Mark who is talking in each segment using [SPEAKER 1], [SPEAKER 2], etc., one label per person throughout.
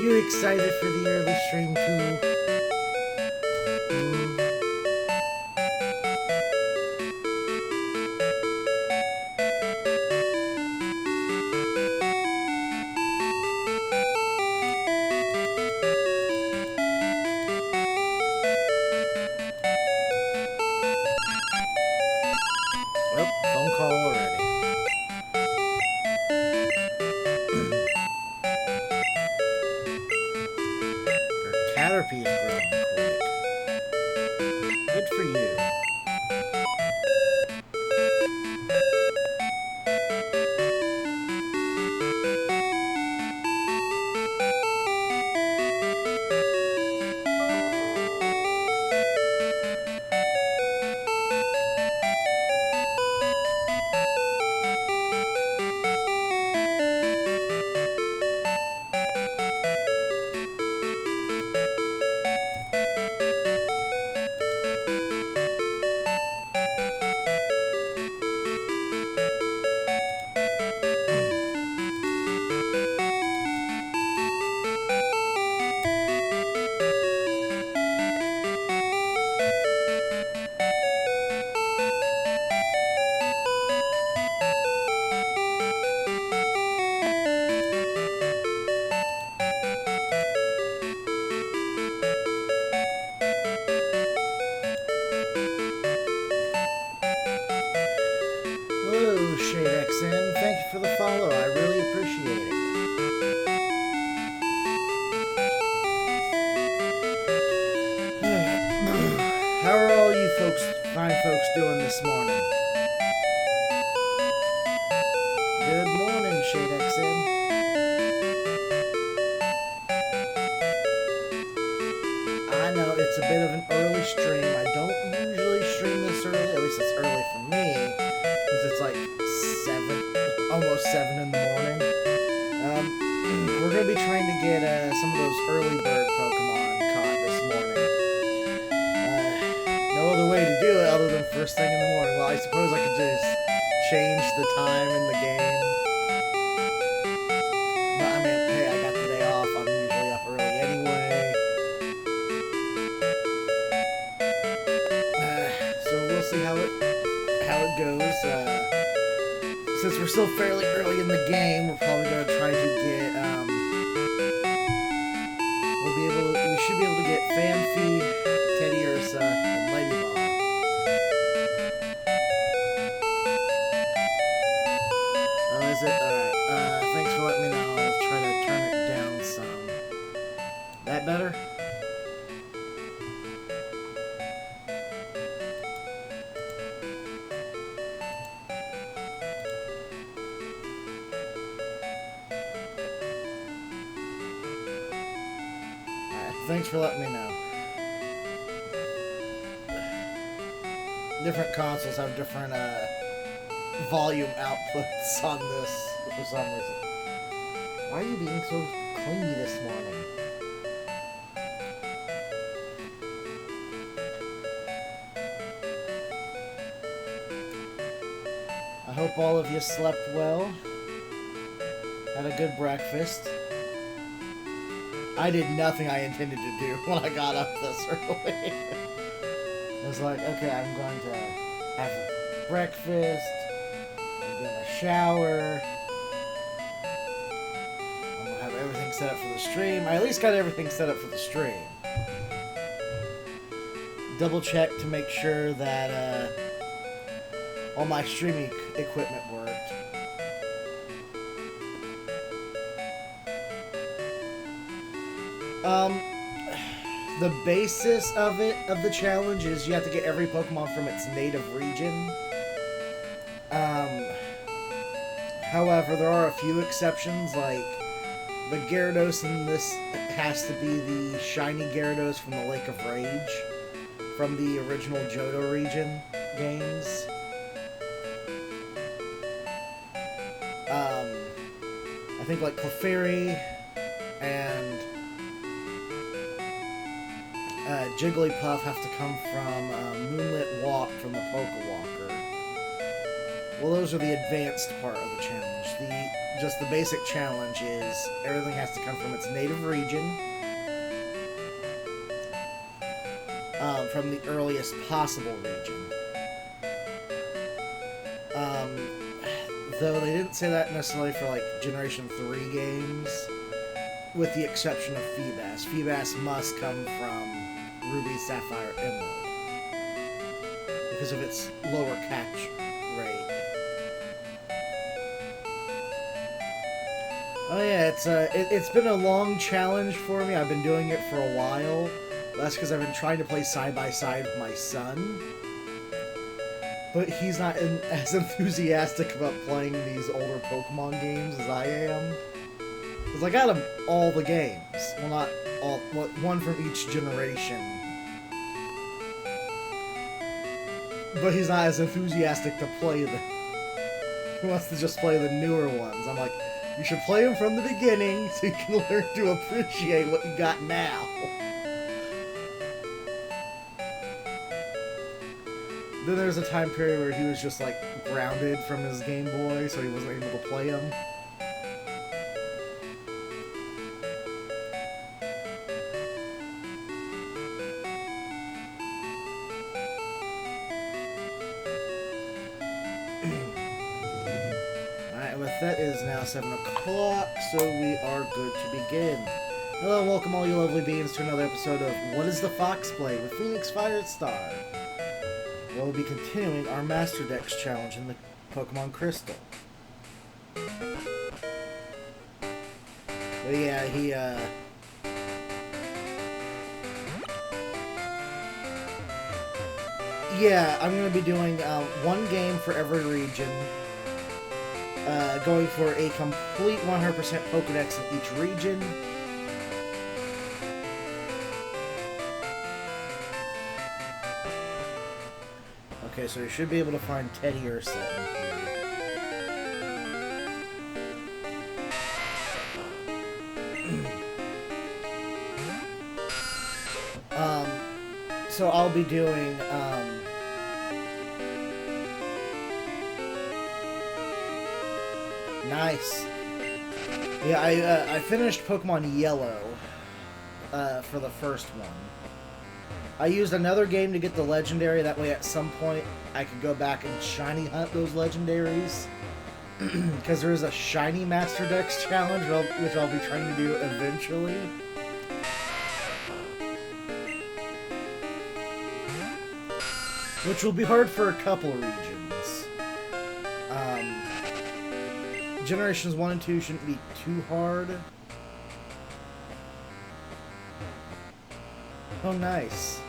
[SPEAKER 1] you excited for the early stream too? Oh, phone call already. Caterpie is growing quick. Good for you. Hello, ShadeXN. Thank you for the follow. I really appreciate it. How are all you folks, fine folks, doing this morning? Good morning, ShadeXN. I know it's a bit of an early stream. I don't usually stream this early. At least it's early for me. Because it's like 7, almost 7 in the morning. We're going to be trying to get some of those early bird Pokemon caught this morning. No other way to do it other than first thing in the morning. Well, I suppose I could just change the time in the game. But I mean, hey, I got the day off. I'm usually up early anyway. So we'll see how it goes. Since we're still fairly early in the game, we're probably going to try to get, we should be able to get Fanfi, Teddy Ursa, and Lady Ball. Oh, is it? Alright, thanks for letting me know. I'll try to turn it down some. That better? Thanks for letting me know. Different consoles have different volume outputs on this for some reason. Why are you being so clingy this morning? I hope all of you slept well. Had a good breakfast. I did nothing I intended to do when I got up this early. I was like, okay, I'm going to have breakfast, I'm going to shower, I'm going to have everything set up for the stream. I at least got everything set up for the stream. Double check to make sure that all my streaming equipment worked. The basis of the challenge is you have to get every Pokemon from its native region. However, there are a few exceptions, like the Gyarados in this has to be the shiny Gyarados from the Lake of Rage, from the original Johto region games. I think like Clefairy and Jigglypuff have to come from Moonlit Walk from the Pokewalker. Well, those are the advanced part of the challenge. Just the basic challenge is everything has to come from its native region, from the earliest possible region. Though they didn't say that necessarily for like Generation 3 games, with the exception of Feebas. Feebas must come from Ruby, Sapphire, Emerald because of its lower catch rate. Oh yeah, it's been a long challenge for me. I've been doing it for a while. That's because I've been trying to play side by side with my son. But he's not as enthusiastic about playing these older Pokemon games as I am. Because I got him all the games. Well, not all, one from each generation. But he's not as enthusiastic to play them. He wants to just play the newer ones. I'm like, you should play them from the beginning so you can learn to appreciate what you got now. Then there's a time period where he was just like grounded from his Game Boy, so he wasn't able to play them. Alright, with that, it is now 7 o'clock, so we are good to begin. Hello and welcome all you lovely beings to another episode of What is the Fox Play with Phoenix Firestar. We'll be continuing our Master Dex challenge in the Pokemon Crystal. But yeah, yeah, I'm going to be doing one game for every region. Going for a complete 100% Pokedex in each region. Okay, so you should be able to find Teddy Ursa in here. So I'll be doing, nice. Yeah, I finished Pokemon Yellow, for the first one. I used another game to get the legendary, that way at some point I could go back and shiny hunt those legendaries. Because there is a shiny Master Dex challenge, which I'll be trying to do eventually. Which will be hard for a couple regions. Generations 1 and 2 shouldn't be too hard. Oh, nice.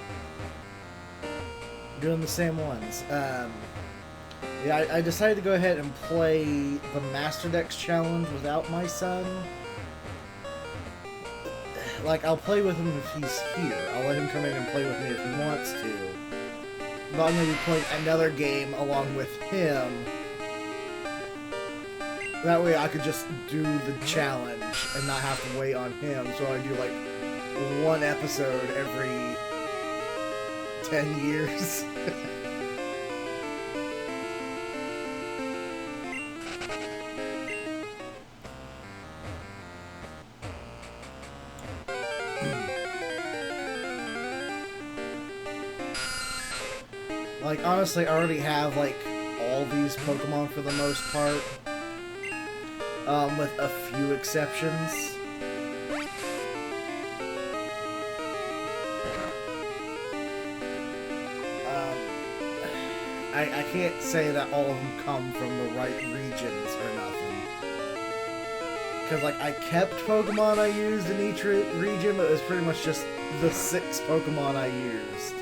[SPEAKER 1] Doing the same ones. Yeah, I decided to go ahead and play the Master Dex challenge without my son. Like, I'll play with him if he's here. I'll let him come in and play with me if he wants to. But I'm going to be playing another game along with him. That way I could just do the challenge and not have to wait on him. So I do, like, one episode every 10 years. Like, honestly, I already have, like, all these Pokemon for the most part. With a few exceptions. I can't say that all of them come from the right regions or nothing. Because, like, I kept Pokemon I used in each region, but it was pretty much just the 6 Pokemon I used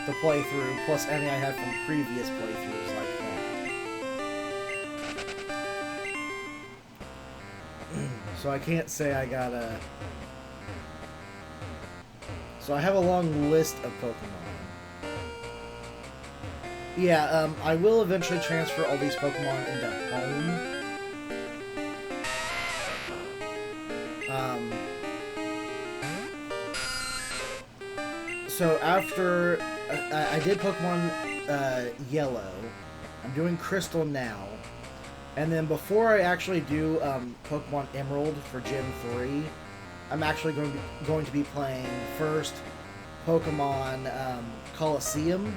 [SPEAKER 1] to play through, plus any I had from previous playthroughs like that. So I can't say I got a... So I have a long list of Pokemon. Yeah, I will eventually transfer all these Pokemon into Home. So after I did Pokemon Yellow, I'm doing Crystal now. And then before I actually do Pokemon Emerald for Gen 3, I'm actually going to be playing first Pokemon Colosseum,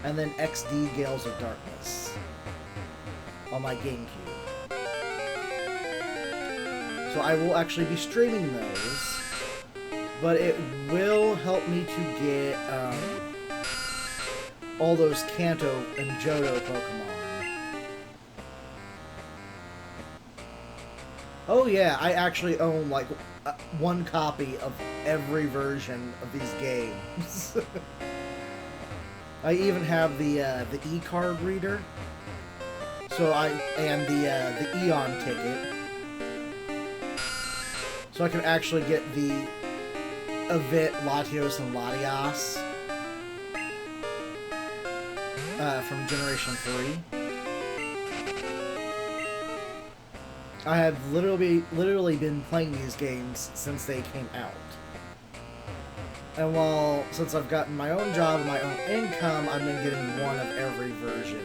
[SPEAKER 1] and then XD Gales of Darkness on my GameCube. So I will actually be streaming those, but it will help me to get all those Kanto and Johto Pokemon. Oh yeah, I actually own like one copy of every version of these games. I even have the e-card reader, and the Eon ticket, so I can actually get the event Latios and Latias from Generation 3. I have literally been playing these games since they came out. And since I've gotten my own job and my own income, I've been getting one of every version.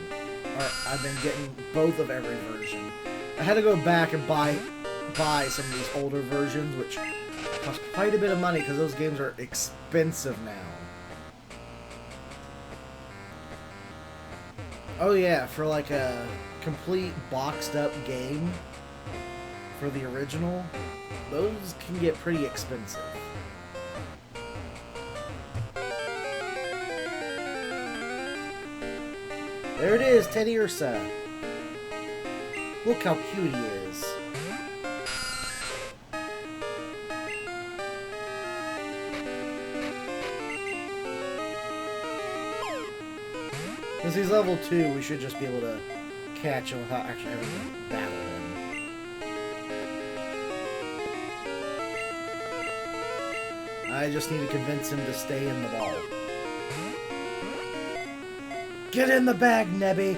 [SPEAKER 1] Or I've been getting both of every version. I had to go back and buy some of these older versions, which cost quite a bit of money because those games are expensive now. Oh yeah, for like a complete boxed up game for the original, those can get pretty expensive. There it is, Teddy Ursa. Look how cute he is. Since he's level 2, we should just be able to catch him without actually having to battle him. I just need to convince him to stay in the ball. Get in the bag, Nebby!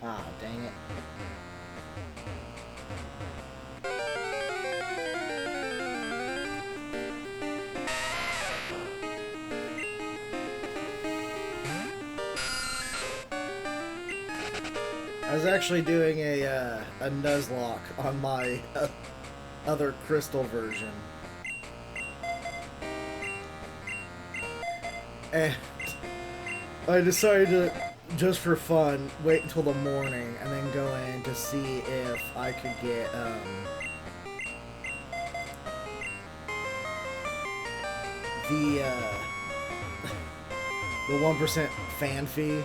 [SPEAKER 1] Ah, dang it. I was actually doing a Nuzlocke on my other Crystal version. And I decided to, just for fun, wait until the morning and then go in to see if I could get the 1% fan fee.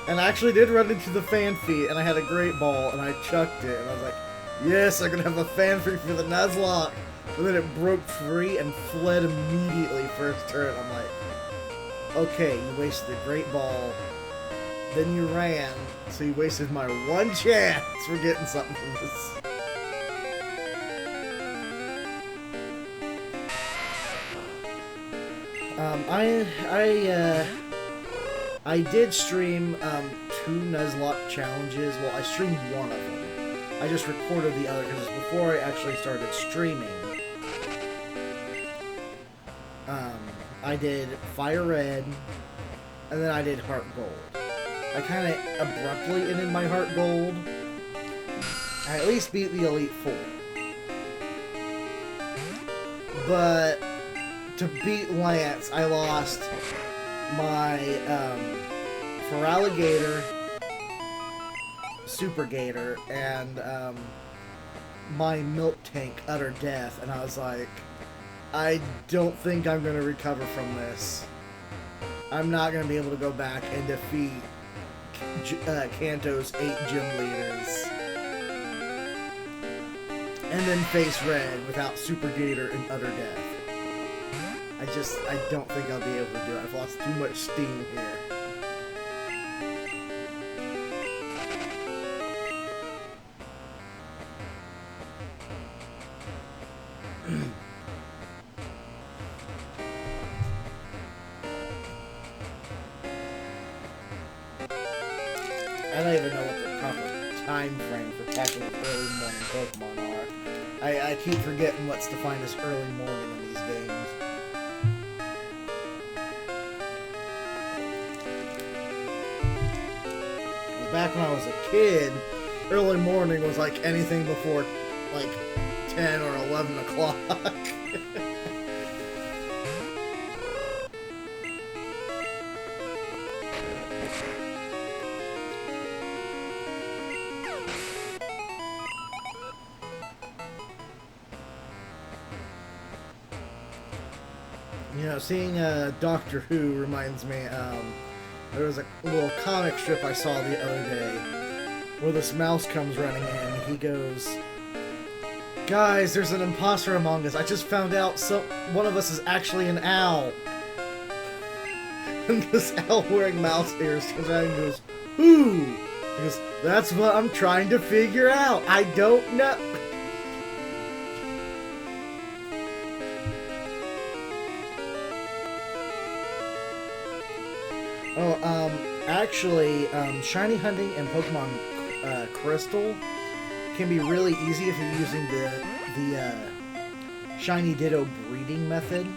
[SPEAKER 1] And I actually did run into the fan fee, and I had a great ball, and I chucked it, and I was like, yes, I'm gonna have a fan fee for the Nuzlocke. But then it broke free and fled immediately first turn. I'm like, okay, you wasted a great ball. Then you ran, so you wasted my one chance for getting something from this. I did stream 2 Nuzlocke challenges. Well, I streamed one of them. I just recorded the other because before I actually started streaming. I did Fire Red, and then I did Heart Gold. I kind of abruptly ended my Heart Gold. I at least beat the Elite Four. But to beat Lance, I lost my Feraligatr, Super Gator, and my Milk Tank, Utter Death, and I was like, I don't think I'm going to recover from this. I'm not going to be able to go back and defeat Kanto's 8 gym leaders. And then face Red without Super Gator and Utter Death. I don't think I'll be able to do it. I've lost too much steam here. I don't even know what the proper time frame for catching early morning Pokemon are. I keep forgetting what's defined as early morning in these games. Back when I was a kid, early morning was like anything before like 10 or 11 o'clock. You know, seeing Doctor Who reminds me, there was a little comic strip I saw the other day where this mouse comes running in and he goes, "Guys, there's an imposter among us. I just found out one of us is actually an owl." And this owl wearing mouse ears comes out and goes, "Who?" He goes, "That's what I'm trying to figure out. I don't know." Oh, actually, shiny hunting in Pokemon Crystal can be really easy if you're using the shiny ditto breeding method.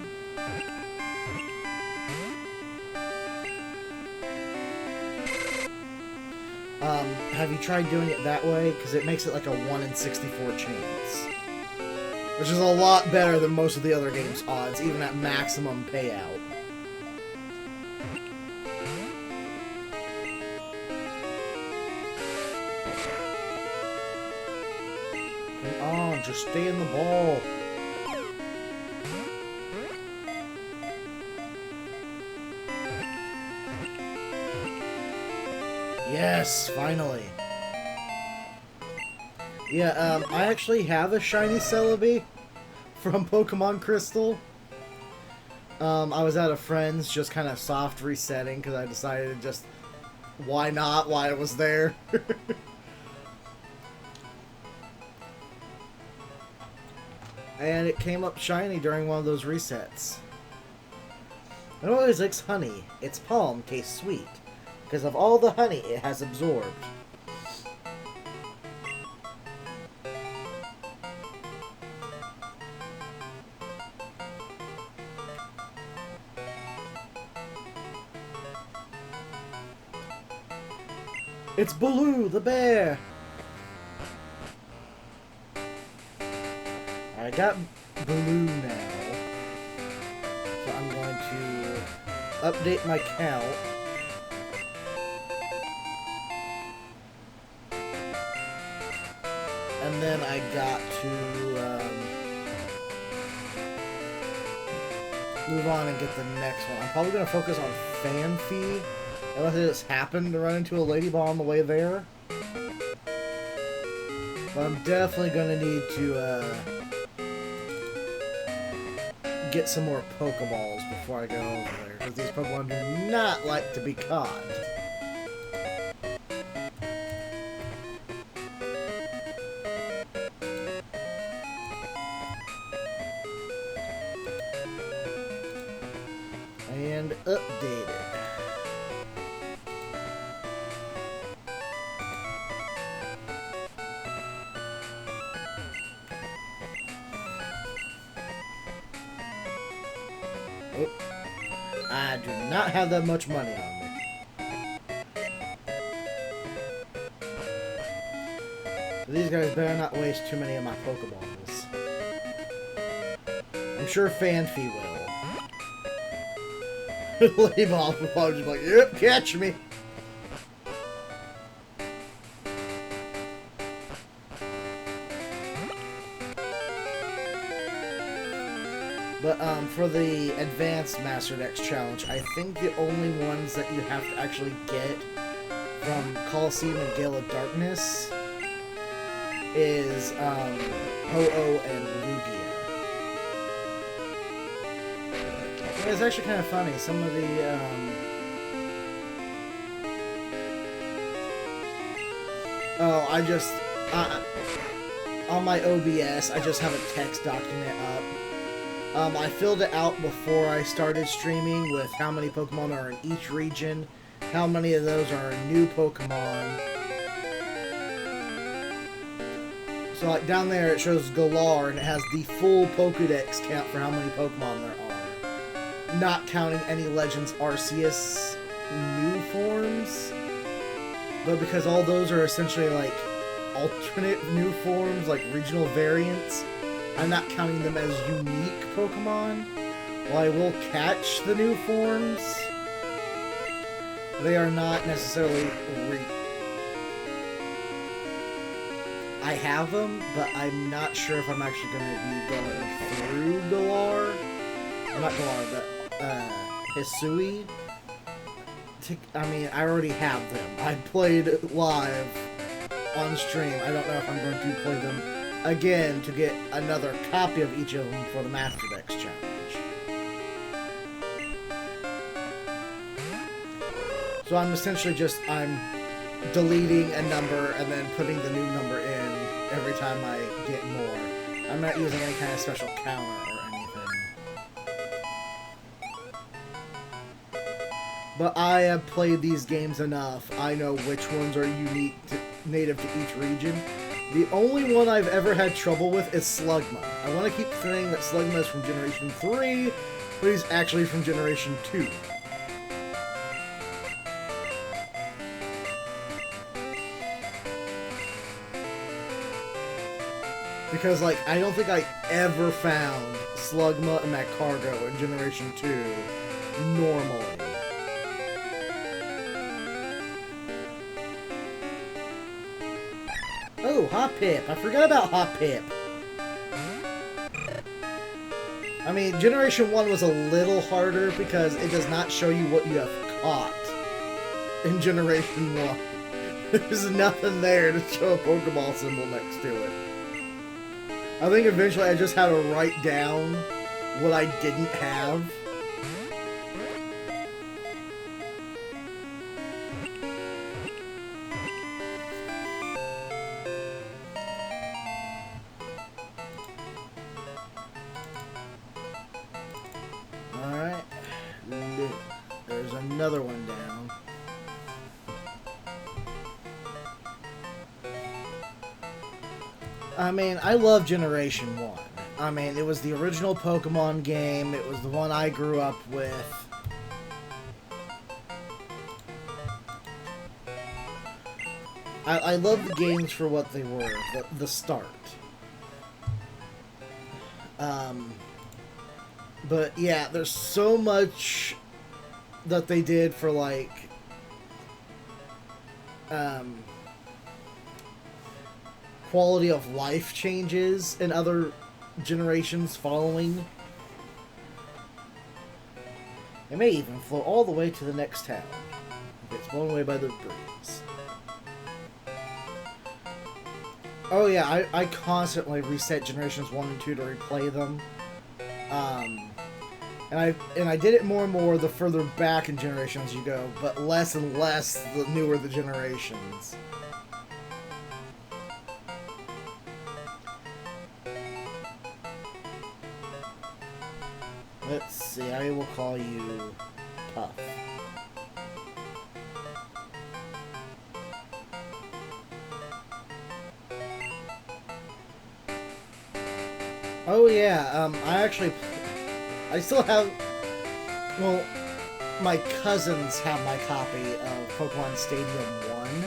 [SPEAKER 1] Have you tried doing it that way? Because it makes it like a 1 in 64 chance. Which is a lot better than most of the other game's odds, even at maximum payout. Come on, just stay in the ball. Yes, finally. Yeah, I actually have a shiny Celebi from Pokemon Crystal. I was at a friend's just kind of soft resetting because I decided to just, why not, while it was there. And it came up shiny during one of those resets. It always likes honey. Its palm tastes sweet because of all the honey it has absorbed. It's Baloo, the bear! I got Baloo now. So I'm going to update my count. And then I got to move on and get the next one. I'm probably going to focus on Fanfy, unless it just happened to run into a Lady Ball on the way there. But I'm definitely going to need to get some more Pokeballs before I go over there, because these Pokemon do not like to be caught. And updated. Oh, I do not have that much money on me. So these guys better not waste too many of my Pokeballs. I'm sure Fanfy will. Lady Ball will probably just be like, yep, catch me. But for the Advanced Master Dex Challenge, I think the only ones that you have to actually get from Coliseum and Gale of Darkness is Ho-Oh and Lugia. It's actually kind of funny. Some of the oh, I just on my OBS, I just have a text document up. I filled it out before I started streaming with how many Pokemon are in each region, how many of those are new Pokemon. So like down there it shows Galar and it has the full Pokedex count for how many Pokemon there are. Not counting any Legends Arceus new forms. But because all those are essentially like alternate new forms, like regional variants, I'm not counting them as unique Pokemon. While I will catch the new forms, they are not necessarily I have them, but I'm not sure if I'm actually going to be going through Galar. Not Galar, but Hisui. I mean, I already have them. I played live on stream. I don't know if I'm going to play them again to get another copy of each of them for the Master Dex Challenge. So I'm essentially just, I'm deleting a number and then putting the new number in every time I get more. I'm not using any kind of special counter or anything. But I have played these games enough. I know which ones are unique to, native to each region. The only one I've ever had trouble with is Slugma. I want to keep saying that Slugma is from Generation 3, but he's actually from Generation 2. Because, like, I don't think I ever found Slugma and Magcargo in Generation 2 normally. Oh, Hoppip! I forgot about Hoppip! I mean, Generation 1 was a little harder because it does not show you what you have caught in Generation 1. There's nothing there to show a Pokeball symbol next to it. I think eventually I just had to write down what I didn't have. Alright. There's another one down. I mean, I love Generation 1. I mean, it was the original Pokemon game. It was the one I grew up with. I love the games for what they were, the start. But yeah, there's so much that they did for, like, quality of life changes in other generations following. It may even flow all the way to the next town if it's blown away by the breeze. Oh yeah, I constantly reset Generations 1 and 2 to replay them. And I did it more and more the further back in generations you go, but less and less the newer the generations. Let's see, I will call you Puff. Oh yeah, I still have, well, my cousins have my copy of Pokemon Stadium 1.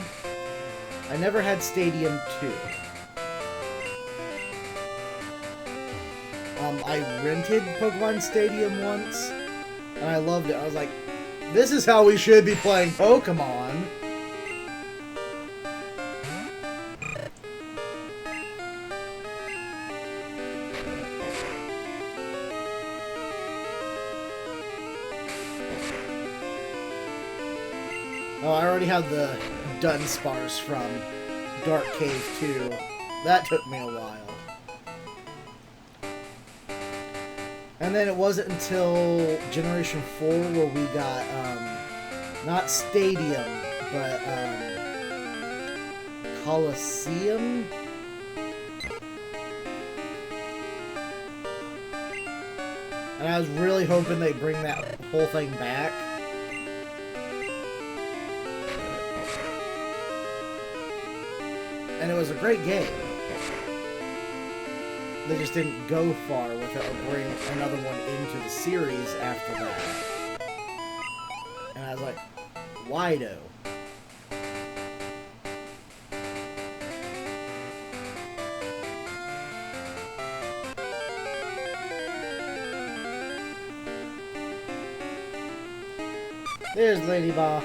[SPEAKER 1] I never had Stadium 2. I rented Pokemon Stadium once, and I loved it. I was like, this is how we should be playing Pokemon. Oh, I already have the Dunsparce from Dark Cave 2. That took me a while. And then it wasn't until Generation 4 where we got, not Stadium, but, Coliseum? And I was really hoping they bring that whole thing back. And it was a great game. they just didn't go far with it or bring another one into the series after that. And I was like, why do? There's Lady Ba.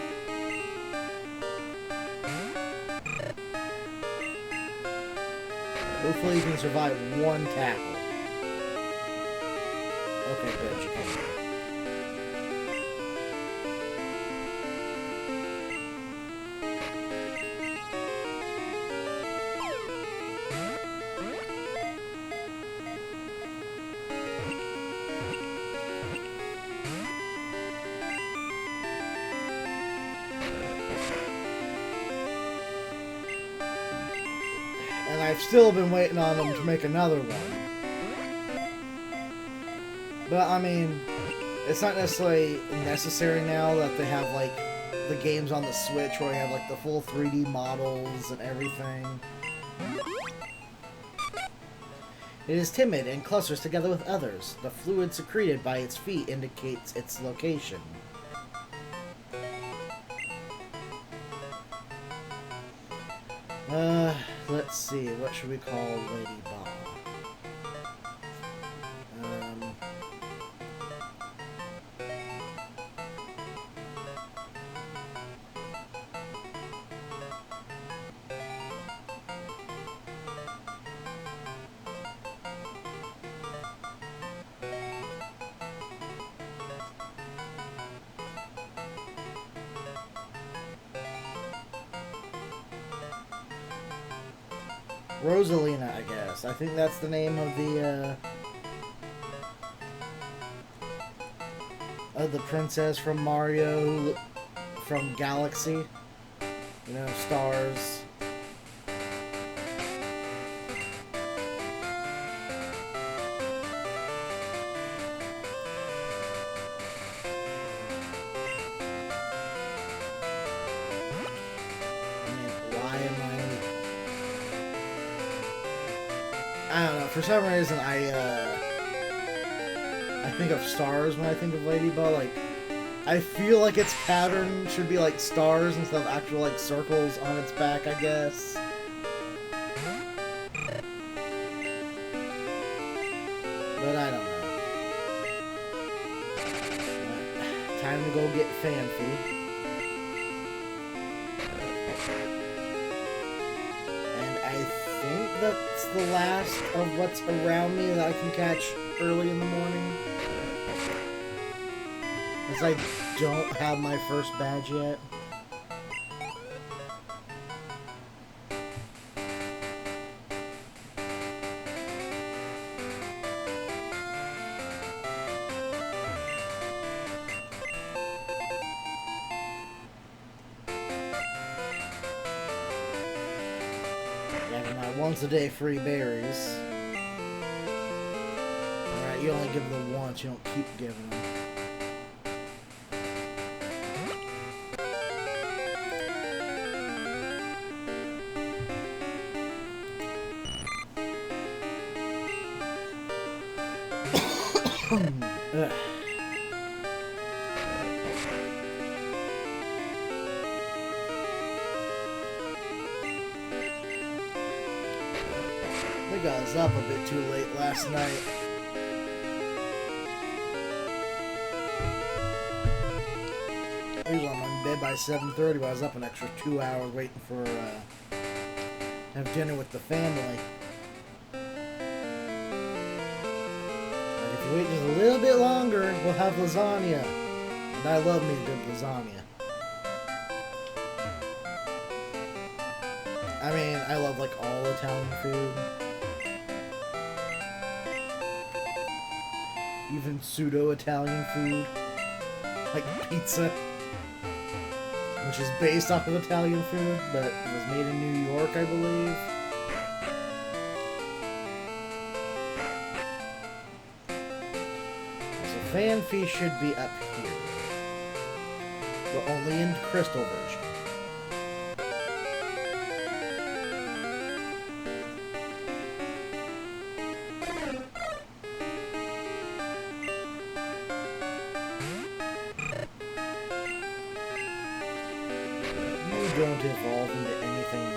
[SPEAKER 1] Hopefully you can survive one tackle. Okay, good. You can. And I've still been waiting on them to make another one. But, I mean, it's not necessarily necessary now that they have, like, the games on the Switch where you have, like, the full 3D models and everything. It is timid and clusters together with others. The fluid secreted by its feet indicates its location. Let's see, what should we call Lady Ba? Rosalina, I guess. I think that's the name of the princess from Mario, from Galaxy. You know, stars. I don't know, for some reason I think of stars when I think of Lady Ba. Like, I feel like its pattern should be like stars instead of actual like circles on its back, I guess. But I don't know. Time to go get Fanfi. I think that's the last of what's around me that I can catch early in the morning. Because I don't have my first badge yet. Once a day free berries. Alright, you only give them once, you don't keep giving them. I think I was up a bit too late last night. Usually I'm in bed by 7:30, but I was up an extra 2 hours waiting for to have dinner with the family. Like, if you wait just a little bit longer, we'll have lasagna. And I love me a good lasagna. I mean, I love like all Italian food. Even pseudo-Italian food, like pizza, which is based off of Italian food, but it was made in New York, I believe. So Fanfi should be up here, but only in Crystal version. going to evolve into anything new.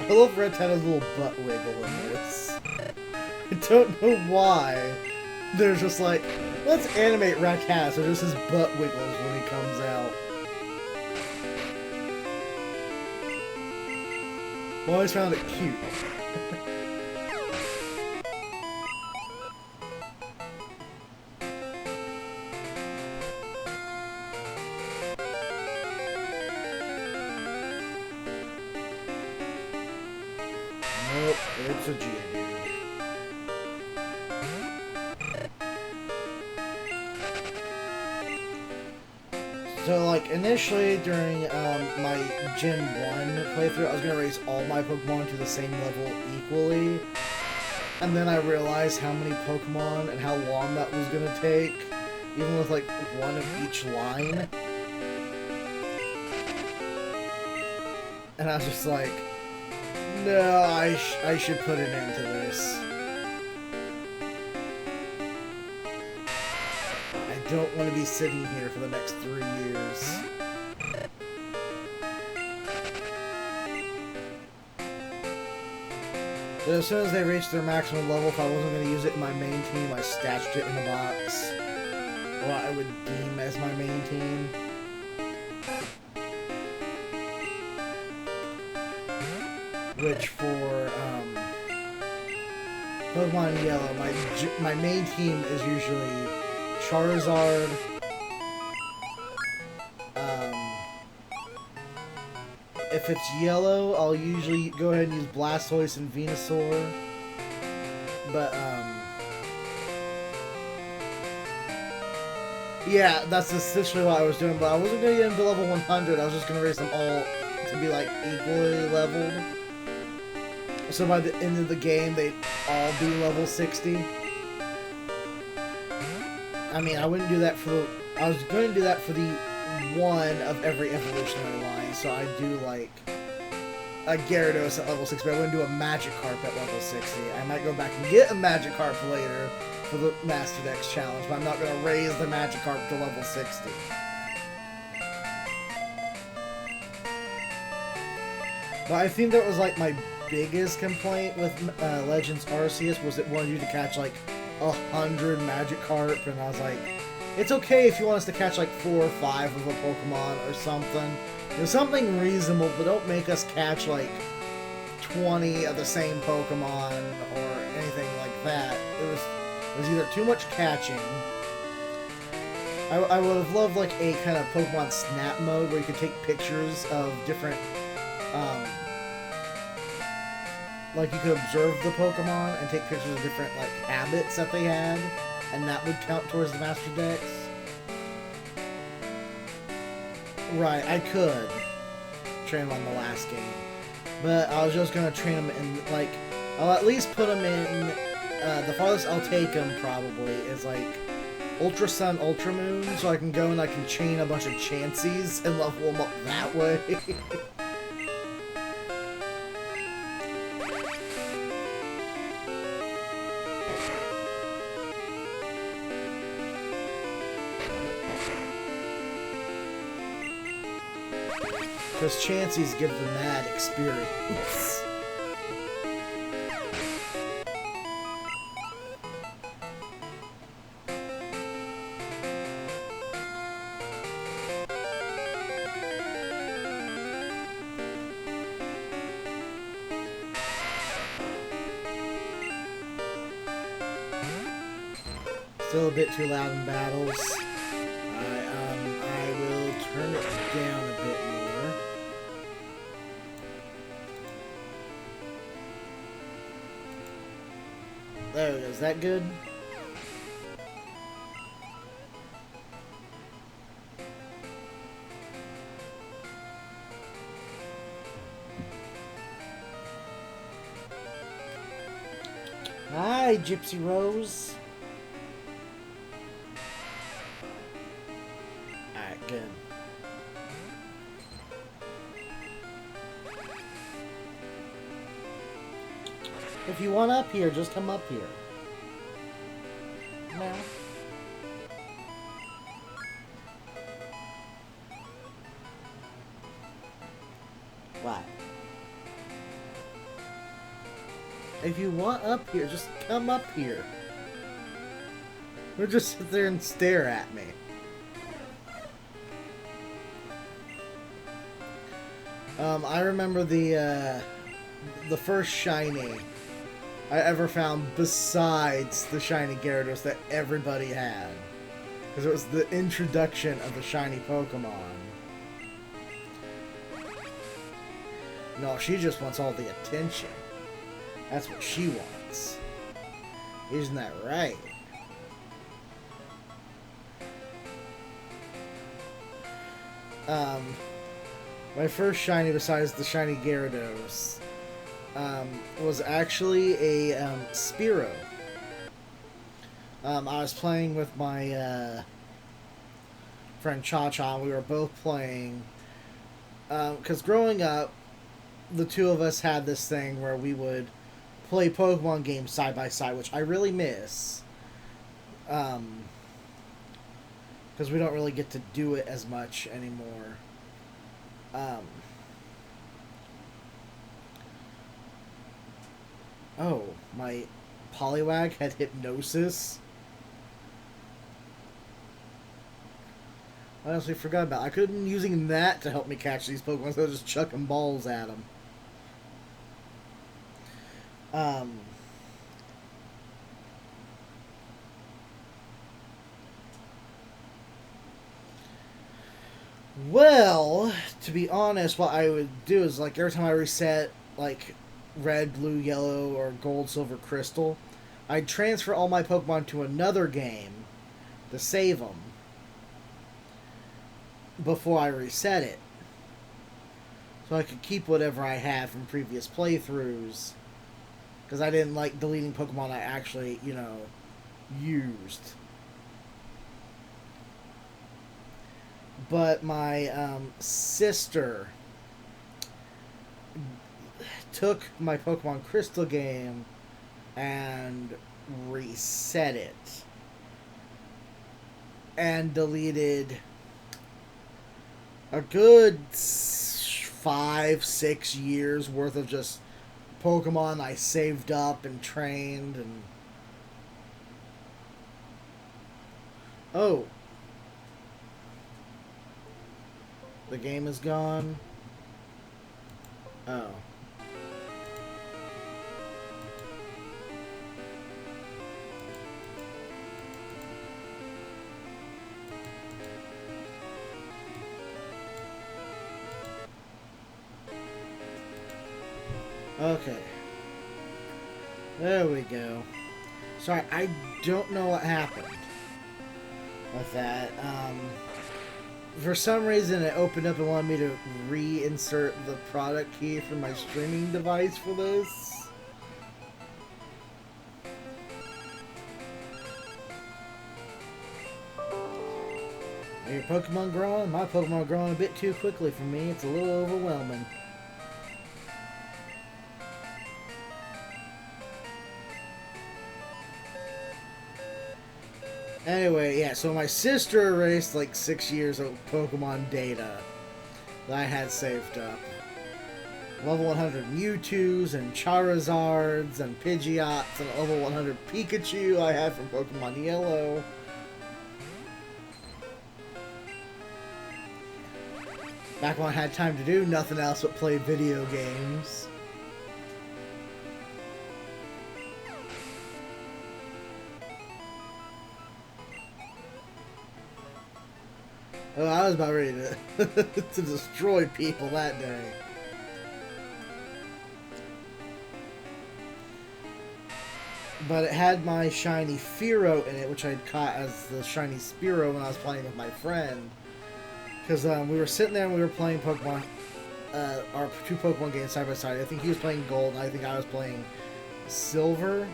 [SPEAKER 1] I love Red Tana's little butt wiggle in this. I don't know why. They're just like, let's animate Rattata so just his butt wiggles when he comes out. I always found it cute. Nope, it's a Geodude. So, like, initially during my Gen 1 playthrough, I was going to raise all my Pokemon to the same level equally. And then I realized how many Pokemon and how long that was going to take, even with, like, one of each line. And I was just like, no, I should put an end to this. I don't want to be sitting here for the next 3 years. So as soon as they reached their maximum level, if I wasn't going to use it in my main team, I stashed it in a box. What I would deem as my main team. Which for Pokemon Yellow, my main team is usually Charizard, if it's yellow, I'll usually go ahead and use Blastoise and Venusaur, but, yeah, that's essentially what I was doing, but I wasn't going to get them to level 100, I was just going to raise them all to be, like, equally leveled, so by the end of the game, they'd all be level 60. I mean, I wouldn't do that for the... I was going to do that for the one of every evolutionary line, so I'd do, like, a Gyarados at level 60, but I wouldn't do a Magikarp at level 60. I might go back and get a Magikarp later for the Master Dex challenge, but I'm not going to raise the Magikarp to level 60. But I think that was, like, my biggest complaint with Legends Arceus was it wanted you to catch, like, 100 Magikarp, and I was like, it's okay if you want us to catch like 4 or 5 of a Pokemon or something. There's something reasonable, but don't make us catch like 20 of the same Pokemon or anything like that. It was either too much catching. I would have loved like a kind of Pokemon Snap mode where you could take pictures of different like, you could observe the Pokemon and take pictures of different, like, habits that they had, and that would count towards the Master Dex. Right, I could train them on the last game. But I was just gonna train them in, like, I'll at least put them in, the farthest I'll take them, probably, is, like, Ultra Sun, Ultra Moon, so I can go and I can chain a bunch of Chanseys and level them up that way. Because Chanseys give them that experience. Still a bit too loud in battles. I will turn it down a bit more. There it is. Is that good? Hi, Gypsy Rose. Alright, good. If you want up here, just come up here. No. What? If you want up here, just come up here. Or just sit there and stare at me. I remember the first shiny I ever found besides the shiny Gyarados that everybody had. Because it was the introduction of the shiny Pokemon. No, she just wants all the attention. That's what she wants. Isn't that right? My first shiny besides the shiny Gyarados was actually a Spearow. I was playing with my friend Cha-Cha, and we were both playing. Because growing up, the two of us had this thing where we would play Pokemon games side by side, which I really miss. Because we don't really get to do it as much anymore. Oh, my Poliwag had Hypnosis. I honestly forgot about it. I could have been using that to help me catch these Pokemon, so I was just chucking balls at them. Well, to be honest, what I would do is, like, every time I reset, like, red, blue, yellow, or gold, silver, crystal, I'd transfer all my Pokemon to another game to save them before I reset it. So I could keep whatever I had from previous playthroughs. Because I didn't like deleting Pokemon I actually, you know, used. But my sister took my Pokemon Crystal game and reset it. And deleted a good 5-6 years worth of just Pokemon I saved up and trained and... Oh. The game is gone. Oh. Okay. There we go. Sorry, I don't know what happened with that. For some reason, it opened up and wanted me to reinsert the product key from my streaming device for this. Are your Pokemon growing? My Pokemon are growing a bit too quickly for me. It's a little overwhelming. Anyway, yeah, so my sister erased like 6 years of Pokemon data that I had saved up. Level 100 Mewtwo's and Charizards and Pidgeots and level 100 Pikachu I had from Pokemon Yellow. Back when I had time to do nothing else but play video games. Oh, I was about ready to, to destroy people that day. But it had my shiny Fearow in it, which I'd caught as the shiny Spearow when I was playing with my friend. Because we were sitting there and we were playing Pokemon, our two Pokemon games side by side. I think he was playing Gold, and I think I was playing Silver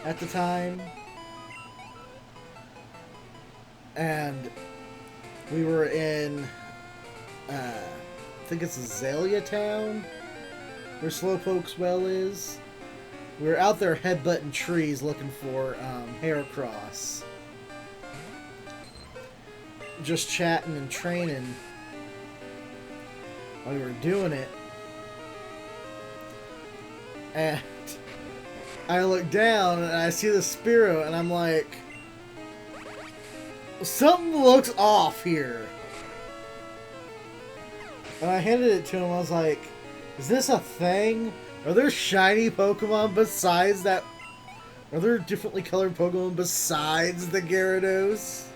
[SPEAKER 1] at the time. And we were in, I think it's Azalea Town, where Slowpoke's well is. We were out there headbutting trees looking for Heracross. Just chatting and training while we were doing it. And I look down and I see the Spearow and I'm like, something looks off here. And I handed it to him. I was like, is this a thing? Are there shiny Pokemon besides that? Are there differently colored Pokemon besides the Gyarados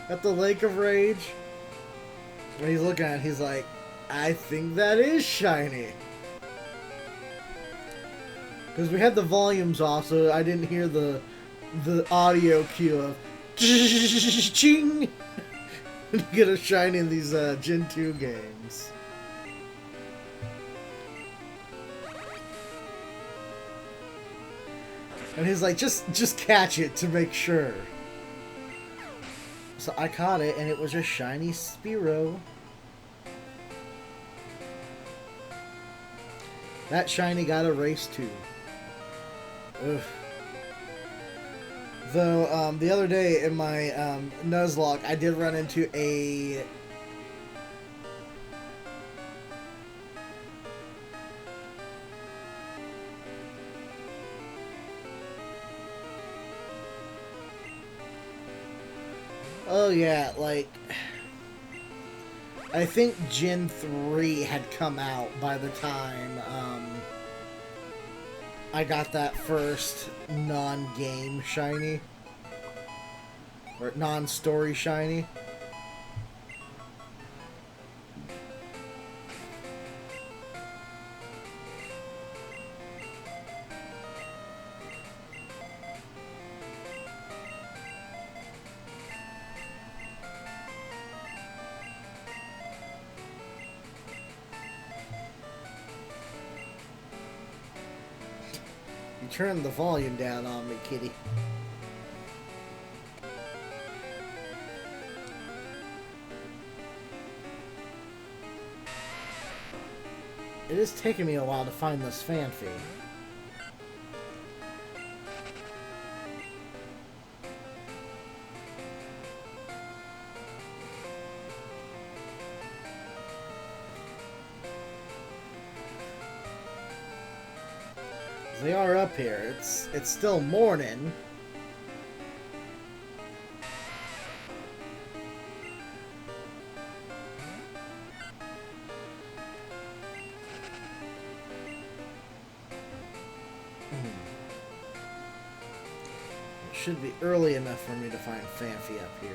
[SPEAKER 1] at the Lake of Rage? And he's looking at it. He's like, I think that is shiny. Because we had the volumes off, so I didn't hear the audio cue of ching. You get a shiny in these Gen 2 games. And he's like, just catch it to make sure. So I caught it, and it was a shiny Spearow. That shiny got a race too. Ugh. Though, the other day in my Nuzlocke, I did run into a... Oh yeah, like... I think Gen 3 had come out by the time, I got that first non-game shiny. Or non-story shiny. You turned the volume down on me, kitty. It is taking me a while to find this Fanfy. They are up here. It's still morning. It should be early enough for me to find Fanfy up here.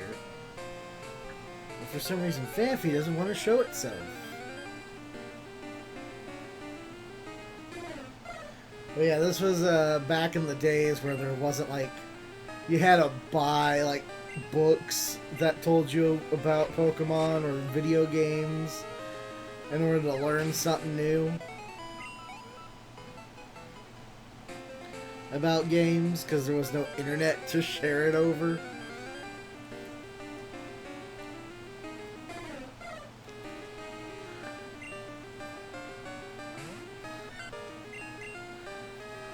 [SPEAKER 1] But for some reason, Fanfy doesn't want to show itself. But yeah, this was back in the days where there wasn't like, you had to buy like books that told you about Pokemon or video games in order to learn something new about games, because there was no internet to share it over.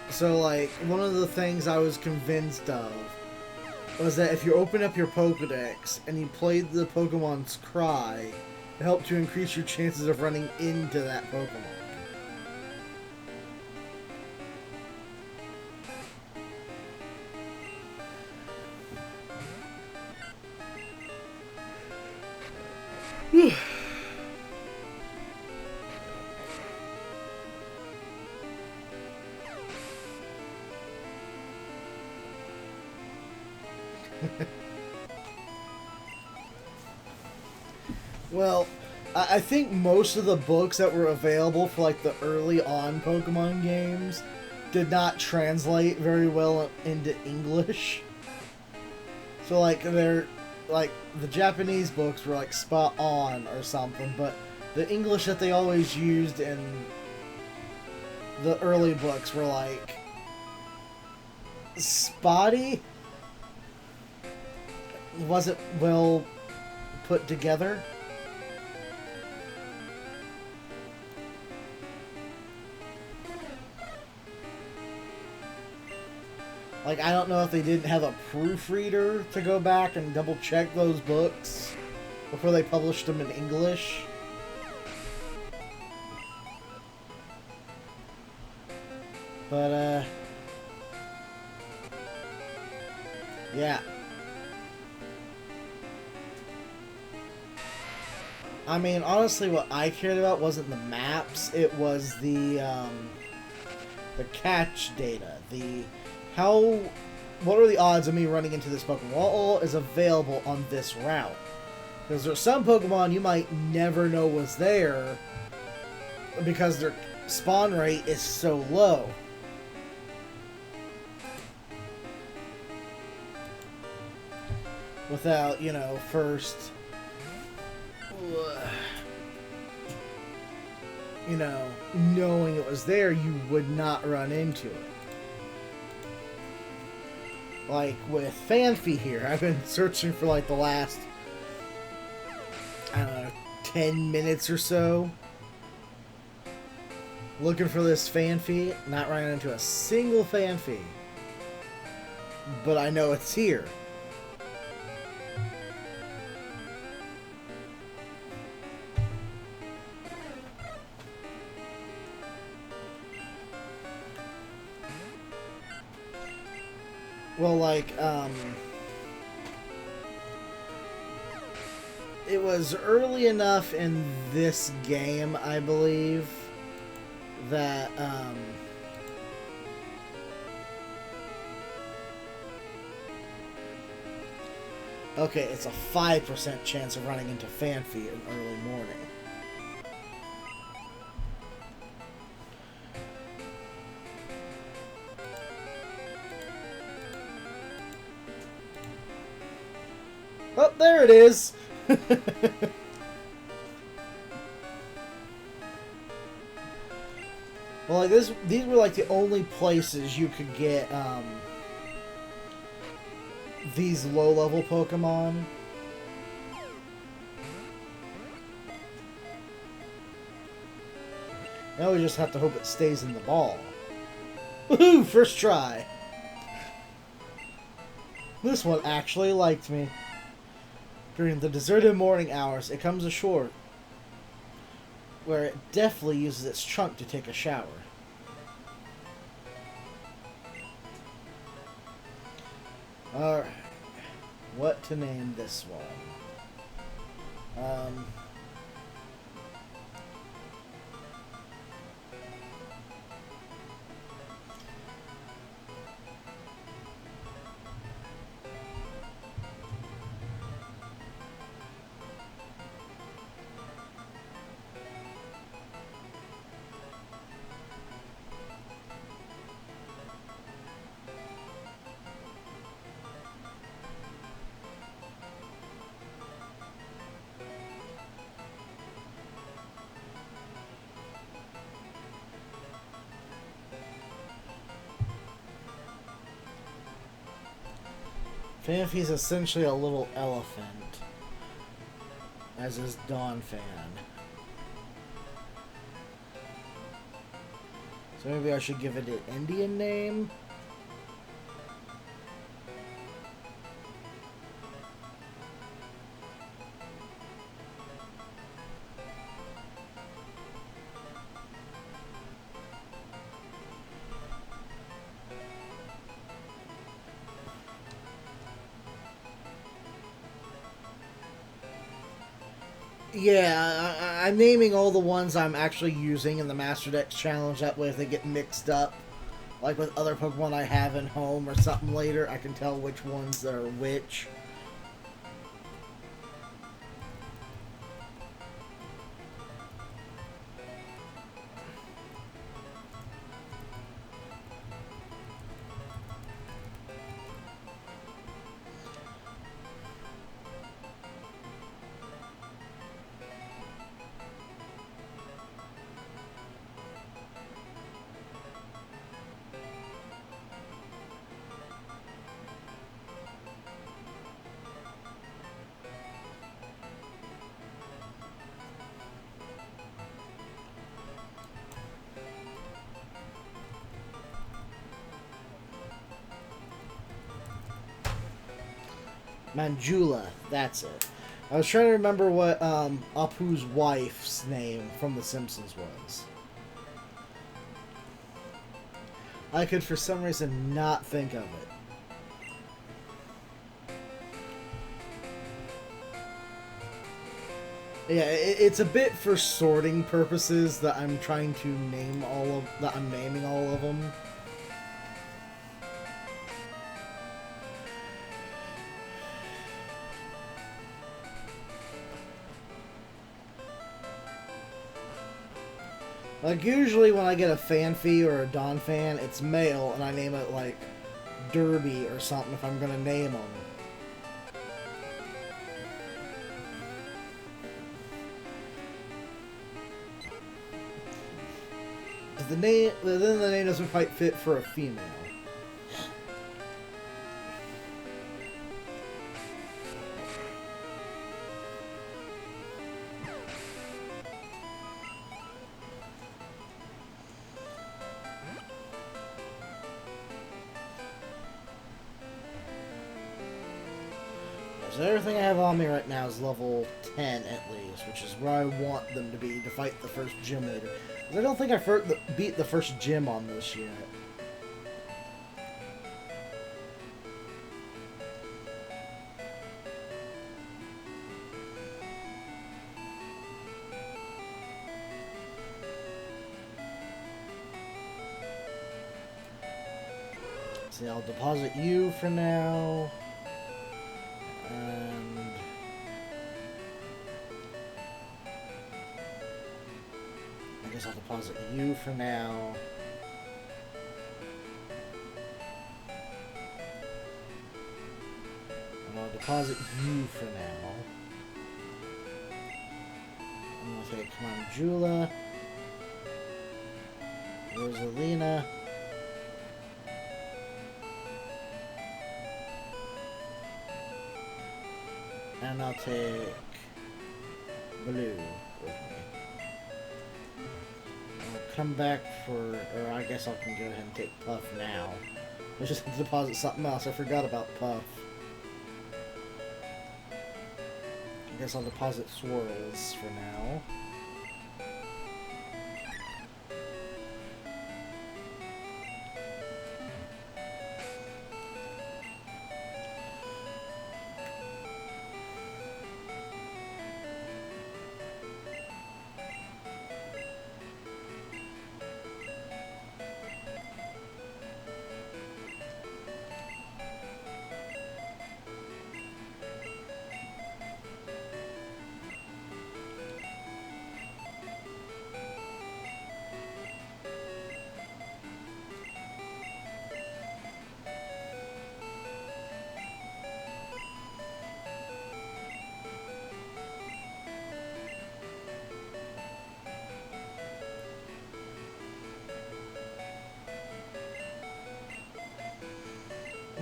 [SPEAKER 1] So, like, one of the things I was convinced of was that if you open up your Pokedex and you played the Pokemon's cry, it helped to increase your chances of running into that Pokemon. Well, I think most of the books that were available for like the early on Pokemon games did not translate very well into English. So like they're like the Japanese books were like spot on or something, but the English that they always used in the early books were like spotty. Wasn't well put together. Like, I don't know if they didn't have a proofreader to go back and double check those books before they published them in English. But, yeah. I mean, honestly, what I cared about wasn't the maps, it was the catch data. What are the odds of me running into this Pokemon? What all is available on this route? Because there's some Pokemon you might never know was there because their spawn rate is so low. Without, you know, first, you know, knowing it was there, you would not run into it. Like with Fanfi here, I've been searching for like the last, I don't know, 10 minutes or so. Looking for this Fanfi, not running into a single Fanfi. But I know it's here. Well, like, it was early enough in this game, I believe, that, okay, it's a 5% chance of running into Fanfi in early morning. Oh, there it is! Well, like these were like the only places you could get these low-level Pokemon. Now we just have to hope it stays in the ball. Woohoo! First try! This one actually liked me. During the deserted morning hours, it comes ashore, where it deftly uses its trunk to take a shower. Alright. What to name this one? Fanfi's essentially a little elephant, as is Dawn Fan. So maybe I should give it an Indian name? Yeah, I'm naming all the ones I'm actually using in the Master Dex Challenge. That way if they get mixed up, like with other Pokemon I have in home or something later, I can tell which ones are which. Manjula, that's it. I was trying to remember what Apu's wife's name from The Simpsons was. I could, for some reason, not think of it. Yeah, it's a bit for sorting purposes that I'm trying to name I'm naming all of them. Like, usually when I get a Fanfi or a Don fan, it's male, and I name it, like, Derby or something if I'm gonna name them. Then the name doesn't quite fit for a female. So everything I have on me right now is level 10 at least, which is where I want them to be to fight the first gym leader. Because I don't think I beat the first gym on this yet. See, I'll deposit you for now. And I guess I'll deposit you for now. And I'll deposit you for now. I'm going to take Manjula, Rosalina, and I'll take Blue with me. I'll come back for, or I guess I can go ahead and take Puff now. I just have to deposit something else. I forgot about Puff. I guess I'll deposit Swirls for now.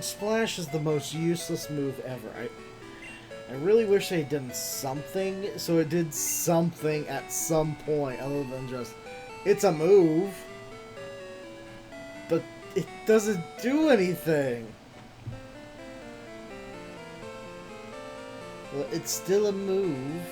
[SPEAKER 1] Splash is the most useless move ever. I really wish they had done something, so it did something at some point other than just, it's a move, but it doesn't do anything. Well, it's still a move.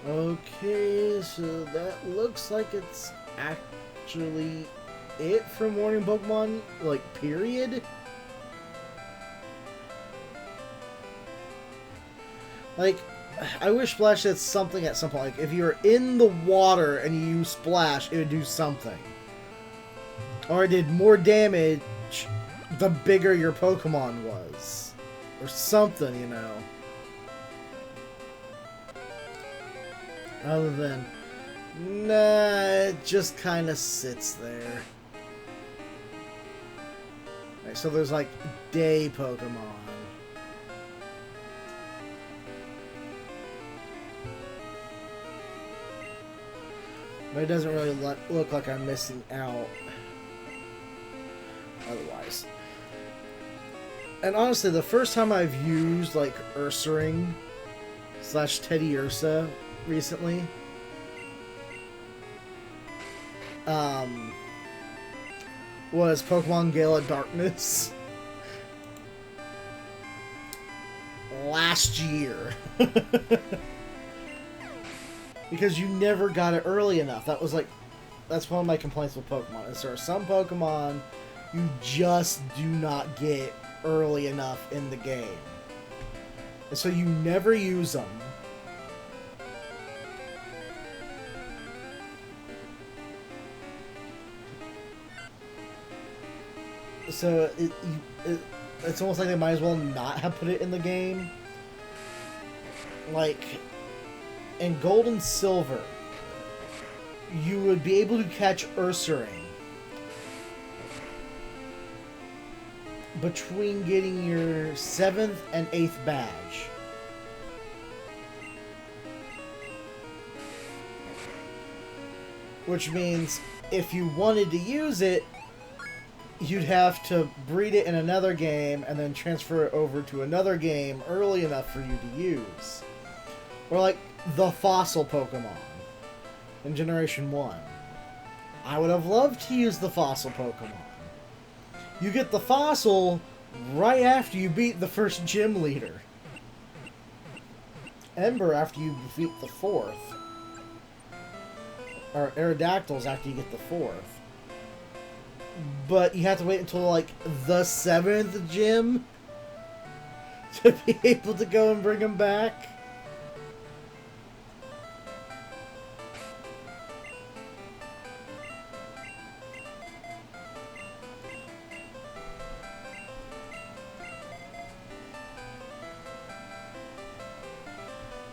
[SPEAKER 1] Okay, so that looks like it's actually it for Morning Pokemon, like, period. Like, I wish Splash did something at some point. Like, if you're in the water and you use Splash, it would do something. Or it did more damage the bigger your Pokemon was. Or something, you know. Other than Nah, it just kind of sits there. Right, so there's like day Pokemon. But it doesn't really look like I'm missing out otherwise. And honestly, the first time I've used like Ursaring / Teddiursa recently, was Pokemon Gala Darkness last year. Because you never got it early enough. That's one of my complaints with Pokemon. Is there are some Pokemon you just do not get early enough in the game. And so you never use them. So it's almost like they might as well not have put it in the game. Like, in Gold and Silver, you would be able to catch Ursaring between getting your 7th and 8th badge. Which means if you wanted to use it, you'd have to breed it in another game and then transfer it over to another game early enough for you to use. Or like the fossil Pokemon in Generation 1. I would have loved to use the fossil Pokemon. You get the fossil right after you beat the first gym leader. Ember after you defeat the 4th. Or Aerodactyls after you get the 4th. But you have to wait until like the 7th gym to be able to go and bring them back.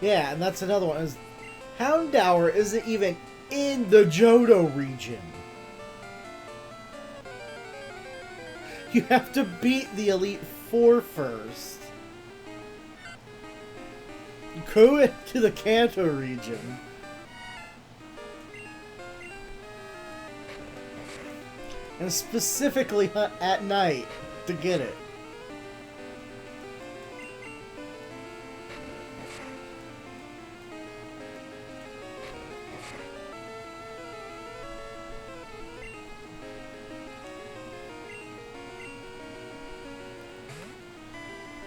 [SPEAKER 1] Yeah, and that's another one. Is Houndour isn't even in the Johto region. You have to beat the Elite Four first. Go into the Kanto region. And specifically hunt at night to get it.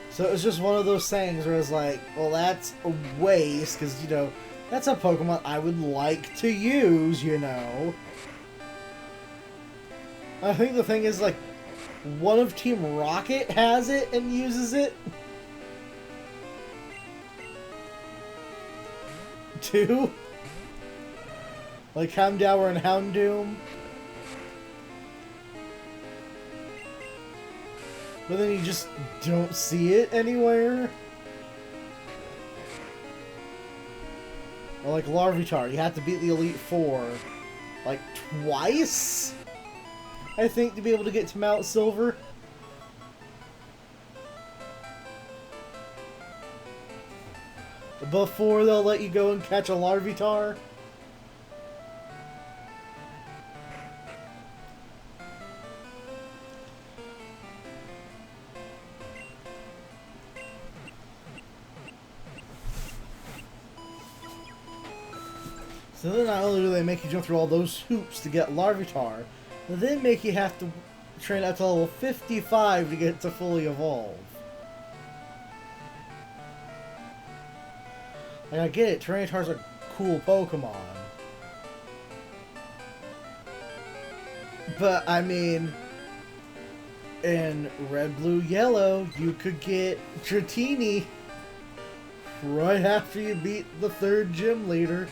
[SPEAKER 1] So it was just one of those things where it's like, well, that's a waste, because, you know, that's a Pokemon I would like to use, you know. I think the thing is, like, one of Team Rocket has it and uses it. 2? Like Houndour and Houndoom. But then you just don't see it anywhere. Or like Larvitar, you have to beat the Elite Four like twice, I think, to be able to get to Mount Silver. Before they'll let you go and catch a Larvitar. So then not only do they make you jump through all those hoops to get Larvitar, but then make you have to train up to level 55 to get it to fully evolve. Like, I get it, Tyranitar's a cool Pokemon. But, I mean, in Red, Blue, Yellow, you could get Dratini right after you beat the 3rd gym leader.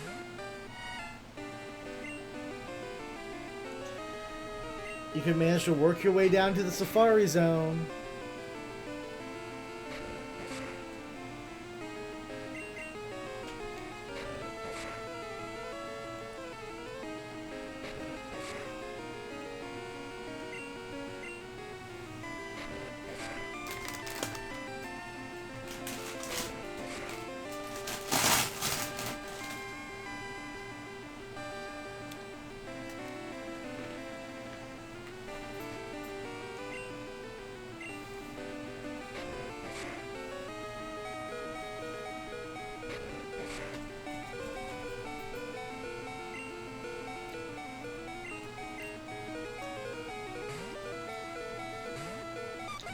[SPEAKER 1] You can manage to work your way down to the Safari Zone.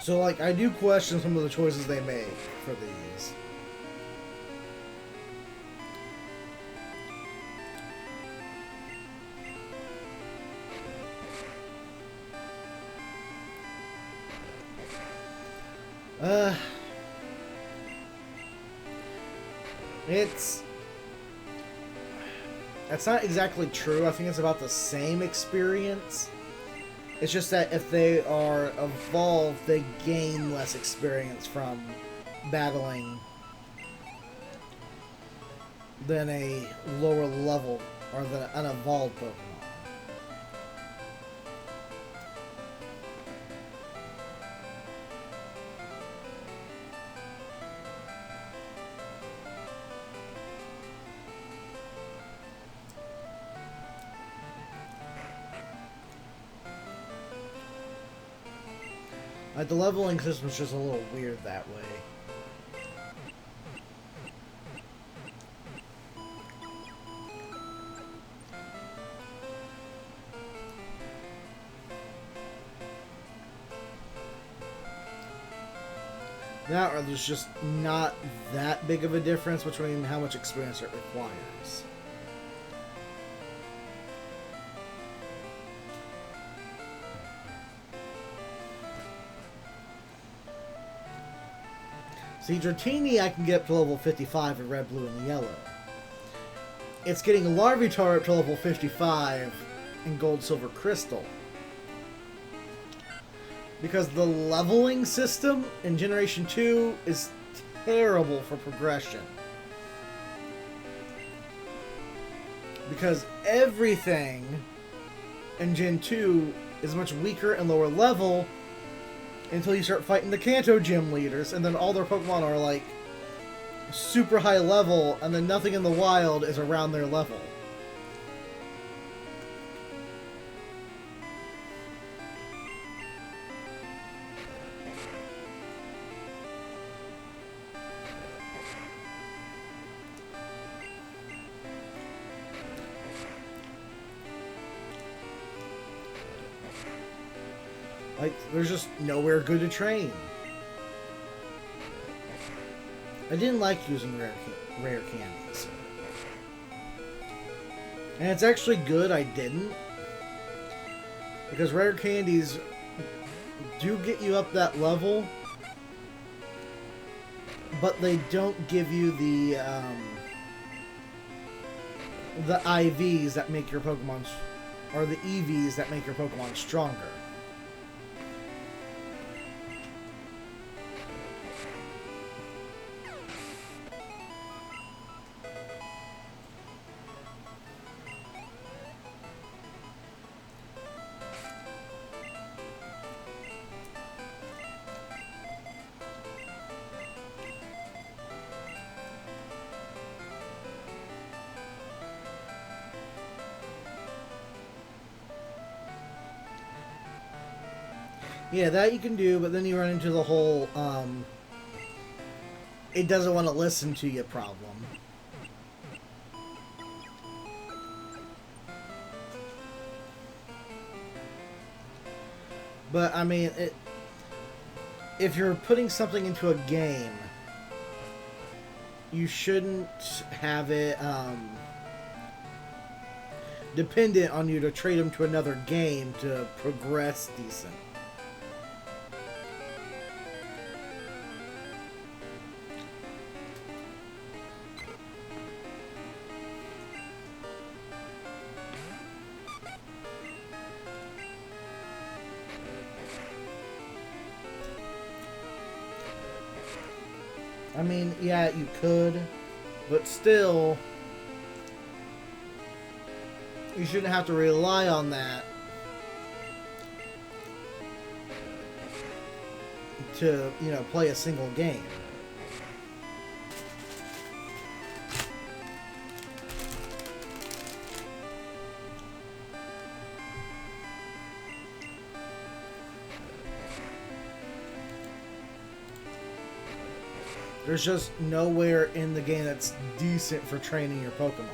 [SPEAKER 1] So, like, I do question some of the choices they make for these. That's not exactly true. I think it's about the same experience. It's just that if they are evolved, they gain less experience from battling than a lower level or than an evolved Pokemon. Like, the leveling system's just a little weird that way. That, or there's just not that big of a difference between how much experience it requires. See, Dratini I can get up to level 55 in Red, Blue, and Yellow. It's getting Larvitar up to level 55 in Gold, Silver, Crystal. Because the leveling system in Generation 2 is terrible for progression. Because everything in Gen 2 is much weaker and lower level until you start fighting the Kanto gym leaders, and then all their Pokemon are like super high level, and then nothing in the wild is around their level. Like, there's just nowhere good to train. I didn't like using rare candies. And it's actually good I didn't. Because rare candies do get you up that level, but they don't give you the IVs that make your Pokemon, or the EVs that make your Pokemon stronger. Yeah, that you can do, but then you run into the whole, it doesn't want to listen to you problem. But, I mean, if you're putting something into a game, you shouldn't have it, dependent on you to trade them to another game to progress decent. I mean, yeah, you could, but still, you shouldn't have to rely on that to, you know, play a single game. There's just nowhere in the game that's decent for training your Pokemon.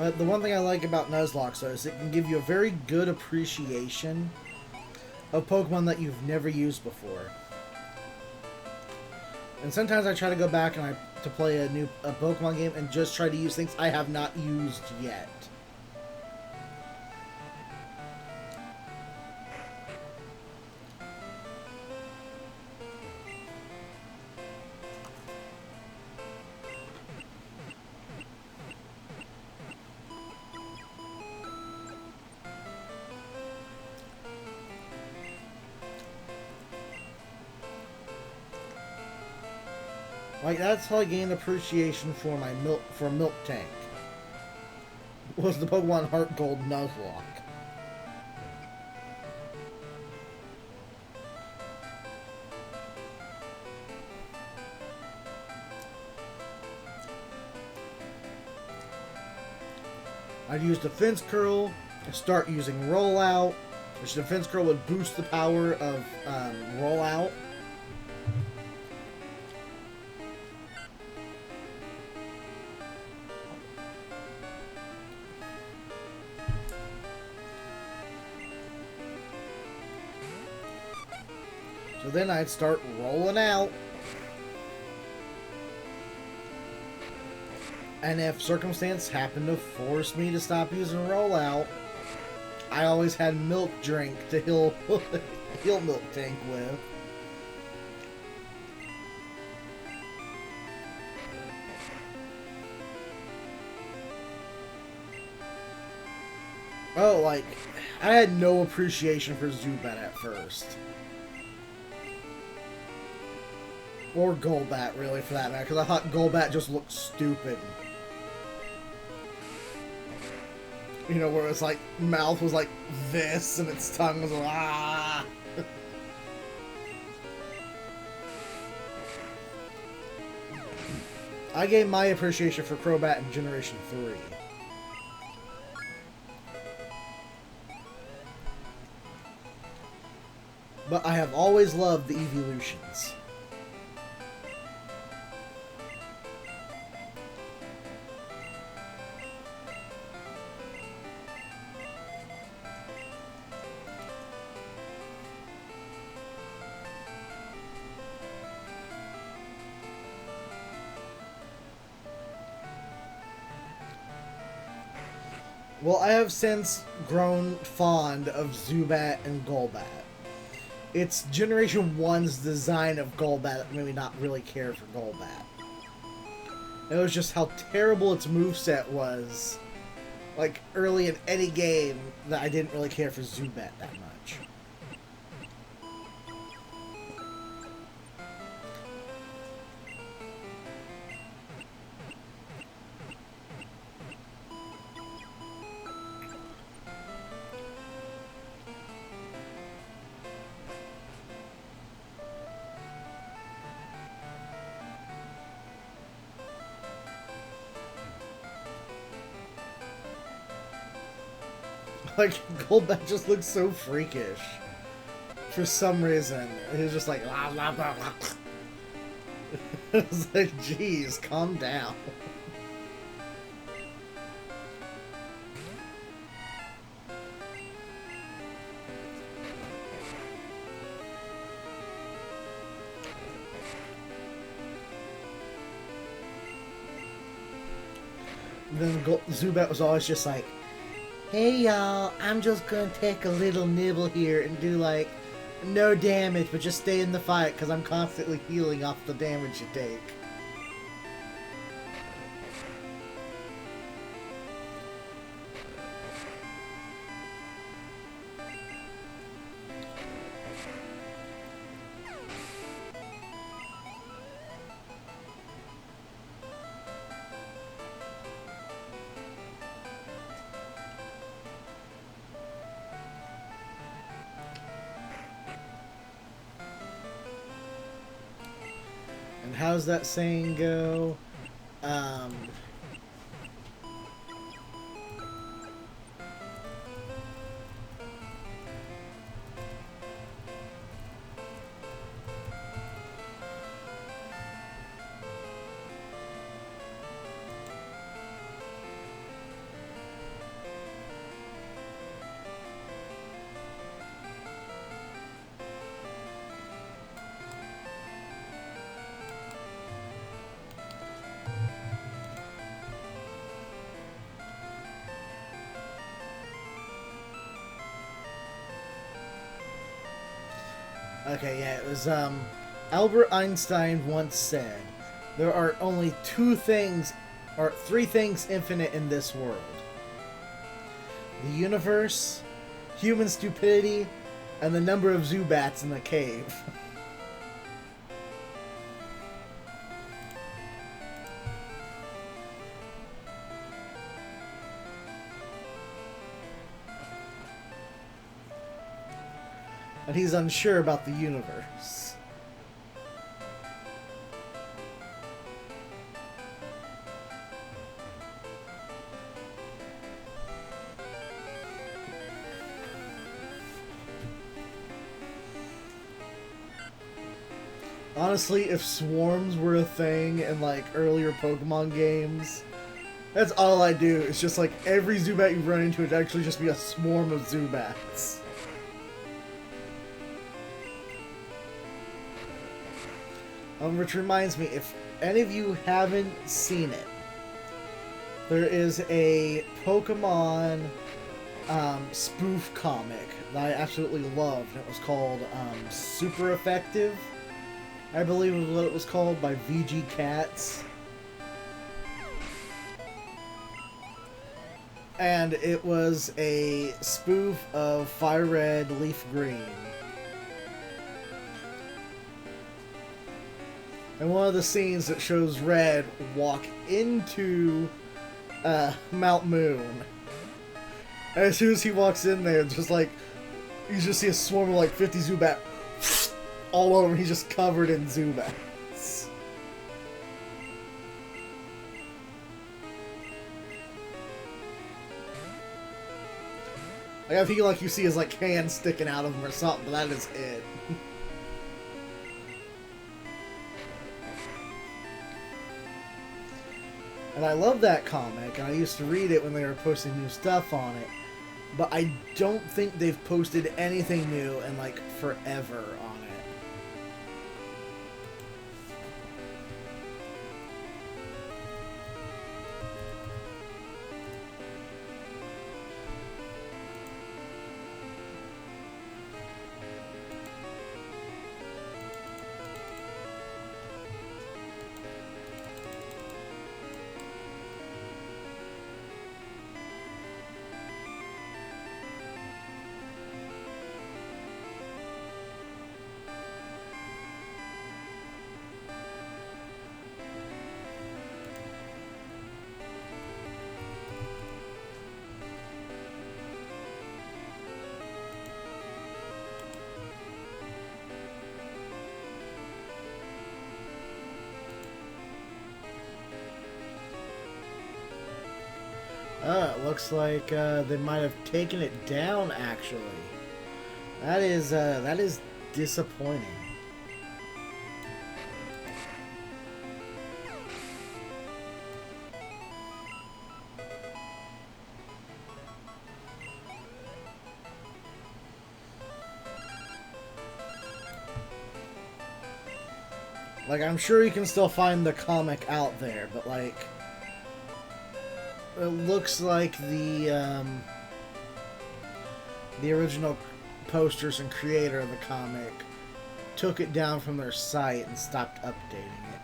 [SPEAKER 1] The one thing I like about Nuzlocke, though, is it can give you a very good appreciation of Pokemon that you've never used before. And sometimes I try to go back and to play a Pokemon game and just try to use things I have not used yet. Like, that's how I gained appreciation for my Milk Tank. Was the Pokemon Heart Gold Nuzlocke. I'd use Defense Curl, start using Rollout, which Defense Curl would boost the power of Rollout. So then I'd start rolling out. And if circumstance happened to force me to stop using rollout, I always had Milk Drink to heal Milk Tank with. Oh, like, I had no appreciation for Zubat at first. Or Golbat, really, for that matter, because I thought Golbat just looked stupid. You know, where it's like, mouth was like this, and its tongue was like, ah! I gained my appreciation for Crobat in Generation 3. But I have always loved the evolutions. Well, I have since grown fond of Zubat and Golbat. It's Generation 1's design of Golbat that made me not really care for Golbat. It was just how terrible its moveset was, like, early in any game, that I didn't really care for Zubat that much. Like, Golbat just looks so freakish. For some reason. He's just like, la, la, la, la. It's like, geez, calm down. Then Zubat was always just like, hey y'all, I'm just gonna take a little nibble here and do like no damage, but just stay in the fight because I'm constantly healing off the damage you take. And how's that saying go? Okay, yeah, it was, Albert Einstein once said, there are only three things infinite in this world. The universe, human stupidity, and the number of Zubats in the cave. And he's unsure about the universe. Honestly, if swarms were a thing in, like, earlier Pokemon games, that's all I do. It's just, like, every Zubat you run into would actually just be a swarm of Zubats. Which reminds me, if any of you haven't seen it, there is a Pokemon spoof comic that I absolutely loved. It was called Super Effective, I believe was what it was called, by VG Cats. And it was a spoof of Fire Red, Leaf Green. And one of the scenes that shows Red walk into Mount Moon. And as soon as he walks in there, just like, you just see a swarm of like 50 Zubat all over him. He's just covered in Zubats. Like, I feel like you see his like hand sticking out of him or something, but that is it. And I love that comic, and I used to read it when they were posting new stuff on it. But I don't think they've posted anything new in, like, forever on it. It looks like they might have taken it down, actually. That is disappointing. Like, I'm sure you can still find the comic out there, but like, it looks like the original posters and creator of the comic took it down from their site and stopped updating it.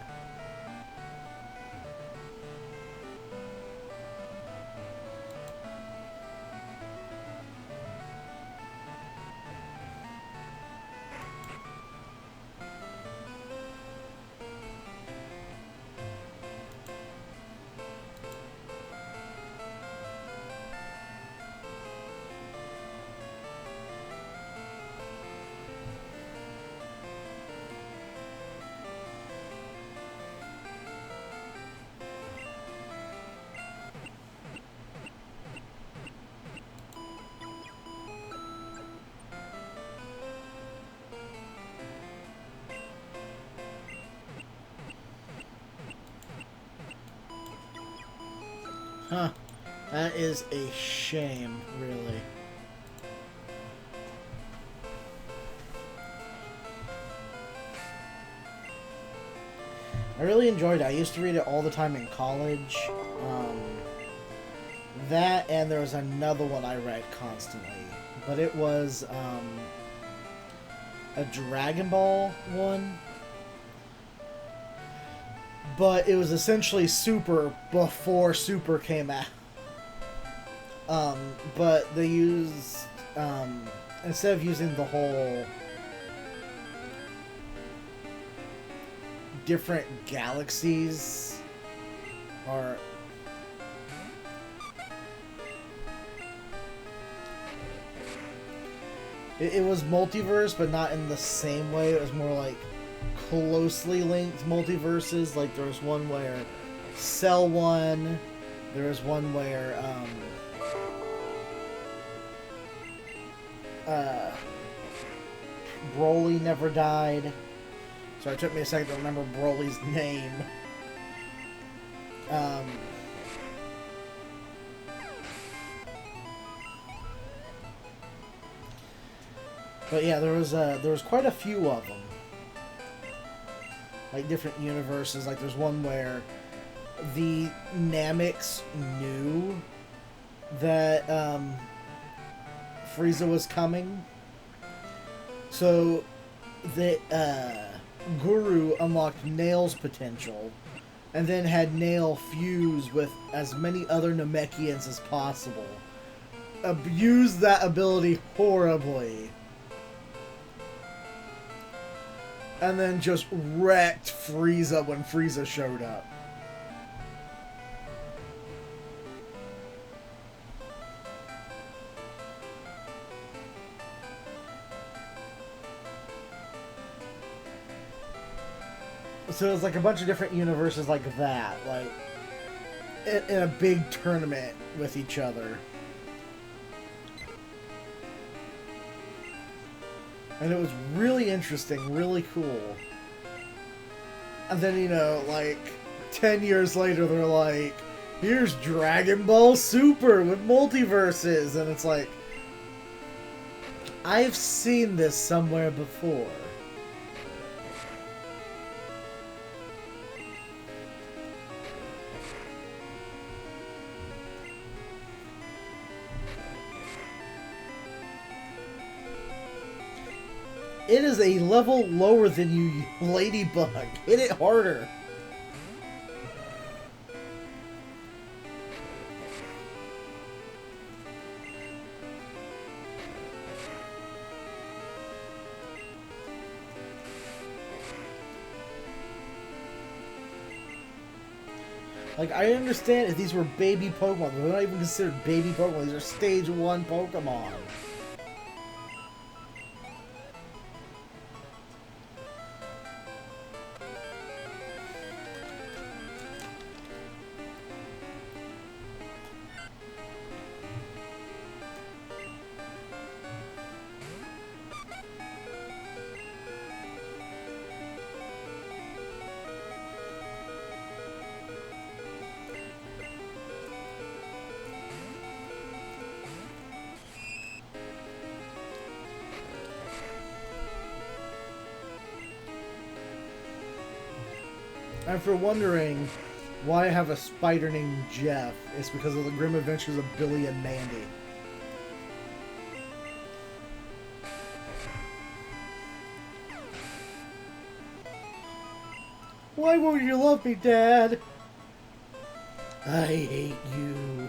[SPEAKER 1] Huh. That is a shame, really. I really enjoyed it. I used to read it all the time in college. That, and there was another one I read constantly. But it was, a Dragon Ball one. But it was essentially Super before Super came out. But they used, instead of using the whole different galaxies, or it was multiverse, but not in the same way. It was more like closely linked multiverses. Like there was one where Cell won, there was one where Broly never died. So it took me a second to remember Broly's name. But yeah, there was quite a few of them. Like different universes. Like there's one where the Nameks knew that Frieza was coming. So the Guru unlocked Nail's potential and then had Nail fuse with as many other Namekians as possible. Abused that ability horribly. And then just wrecked Frieza when Frieza showed up. So it's like a bunch of different universes like that, like in a big tournament with each other. And it was really interesting, really cool. And then, you know, like 10 years later, they're like, here's Dragon Ball Super with multiverses. And it's like, I've seen this somewhere before. It is a level lower than you, Ladybug. Hit it harder. Like, I understand if these were baby Pokemon, but they're not even considered baby Pokemon. These are Stage 1 Pokemon. And for wondering why I have a spider named Jeff, it's because of the grim adventures of Billy and Mandy. Why won't you love me, Dad? I hate you.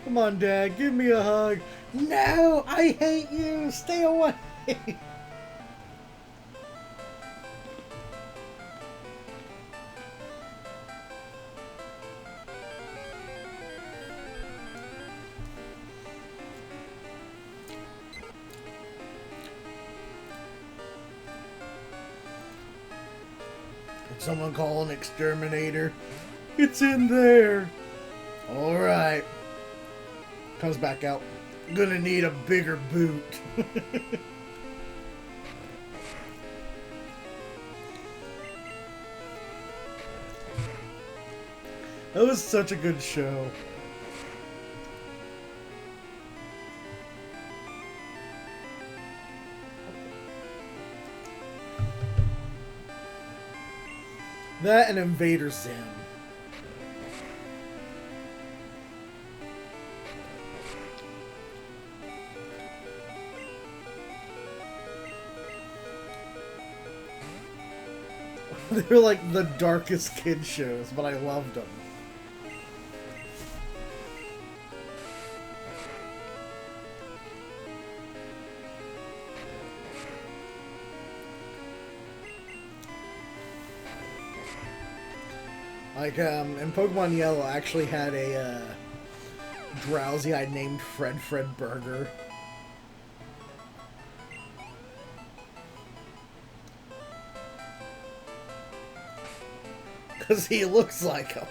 [SPEAKER 1] Come on, Dad, give me a hug. No, I hate you. Stay away. Did someone call an exterminator? It's in there. All right. Comes back out. I'm gonna need a bigger boot. That was such a good show. That and Invader Zim. They were like the darkest kid shows, but I loved them. Like, in Pokemon Yellow, I actually had a, Drowsy I named Fred Burger. Because he looks like him.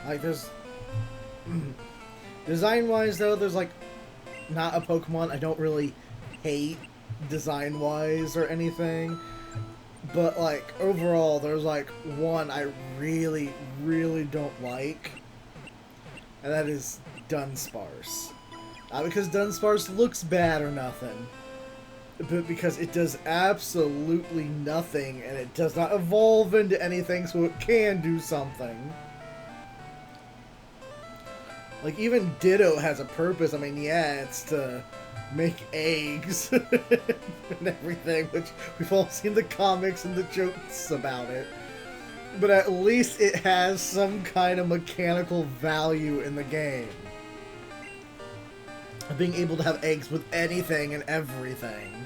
[SPEAKER 1] Like, there's... Design-wise, though, there's, like, not a Pokemon I don't really hate design-wise or anything. But, like, overall, there's, like, one I really, really don't like. And that is Dunsparce. Not because Dunsparce looks bad or nothing, but because it does absolutely nothing, and it does not evolve into anything, so it can do something. Like, even Ditto has a purpose. I mean, yeah, it's to make eggs and everything, which we've all seen the comics and the jokes about it. But at least it has some kind of mechanical value in the game. Being able to have eggs with anything and everything.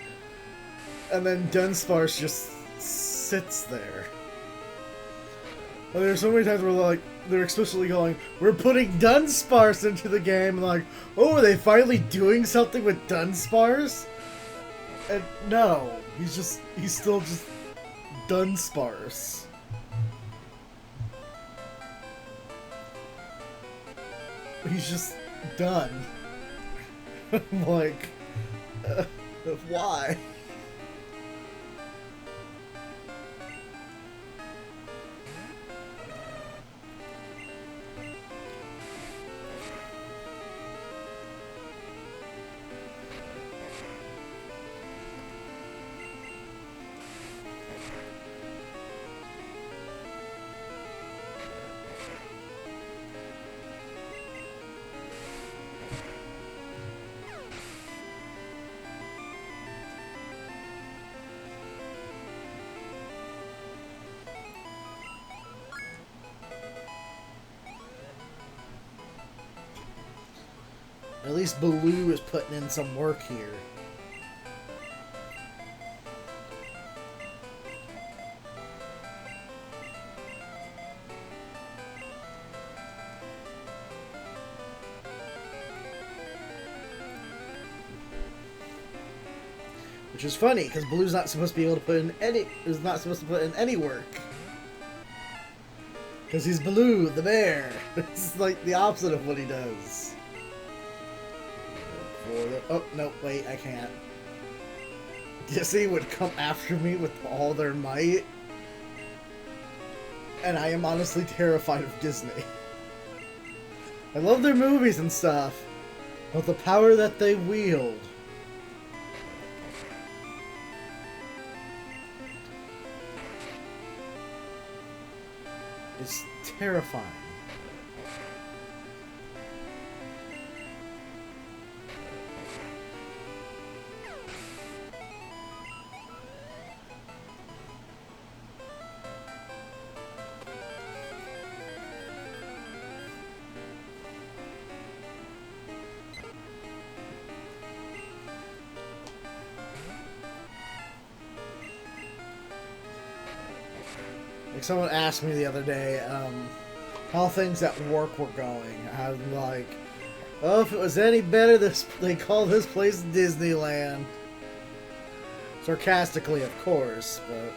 [SPEAKER 1] And then Dunsparce just sits there. And there's so many times where they're explicitly going, we're putting Dunsparce into the game, and like, oh, are they finally doing something with Dunsparce? And no, he's still just Dunsparce. He's just done. I'm like, why? At least Baloo is putting in some work here. Which is funny, because Baloo's not supposed to be able to put in any work. Because he's Baloo, the bear. It's like the opposite of what he does. Oh, no, wait, I can't. Disney would come after me with all their might. And I am honestly terrified of Disney. I love their movies and stuff, but the power that they wield is terrifying. Like, someone asked me the other day how things at work were going. I'm like, oh, if it was any better, they call this place Disneyland. Sarcastically, of course, but...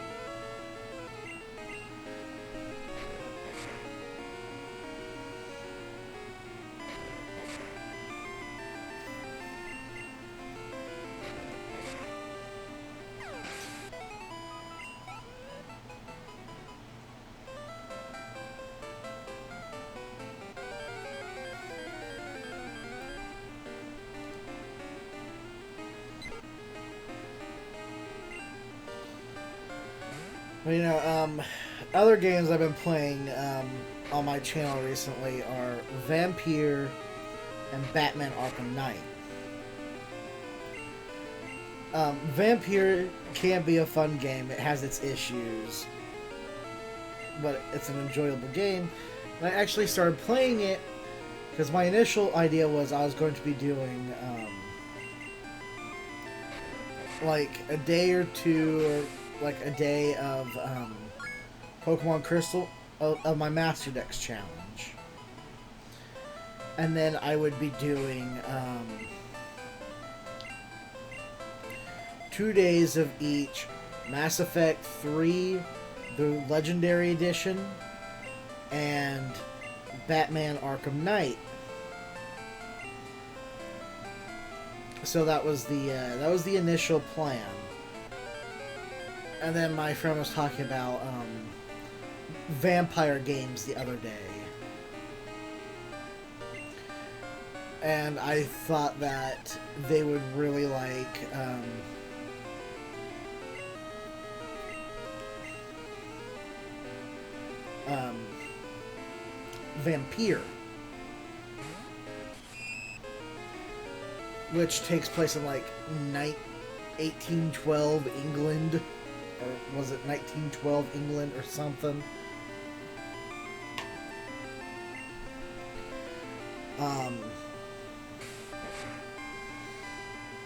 [SPEAKER 1] You know, other games I've been playing on my channel recently are Vampire and Batman Arkham Knight. Vampire can be a fun game. It has its issues, but it's an enjoyable game. And I actually started playing it because my initial idea was I was going to be doing like a day or two, or like a day of Pokemon Crystal of my Master Dex challenge, and then I would be doing 2 days of each Mass Effect 3, the Legendary Edition, and Batman Arkham Knight. So that was the initial plan. And then my friend was talking about vampire games the other day. And I thought that they would really like Vampire, which takes place in like 1812 England, or was it 1912 England or something?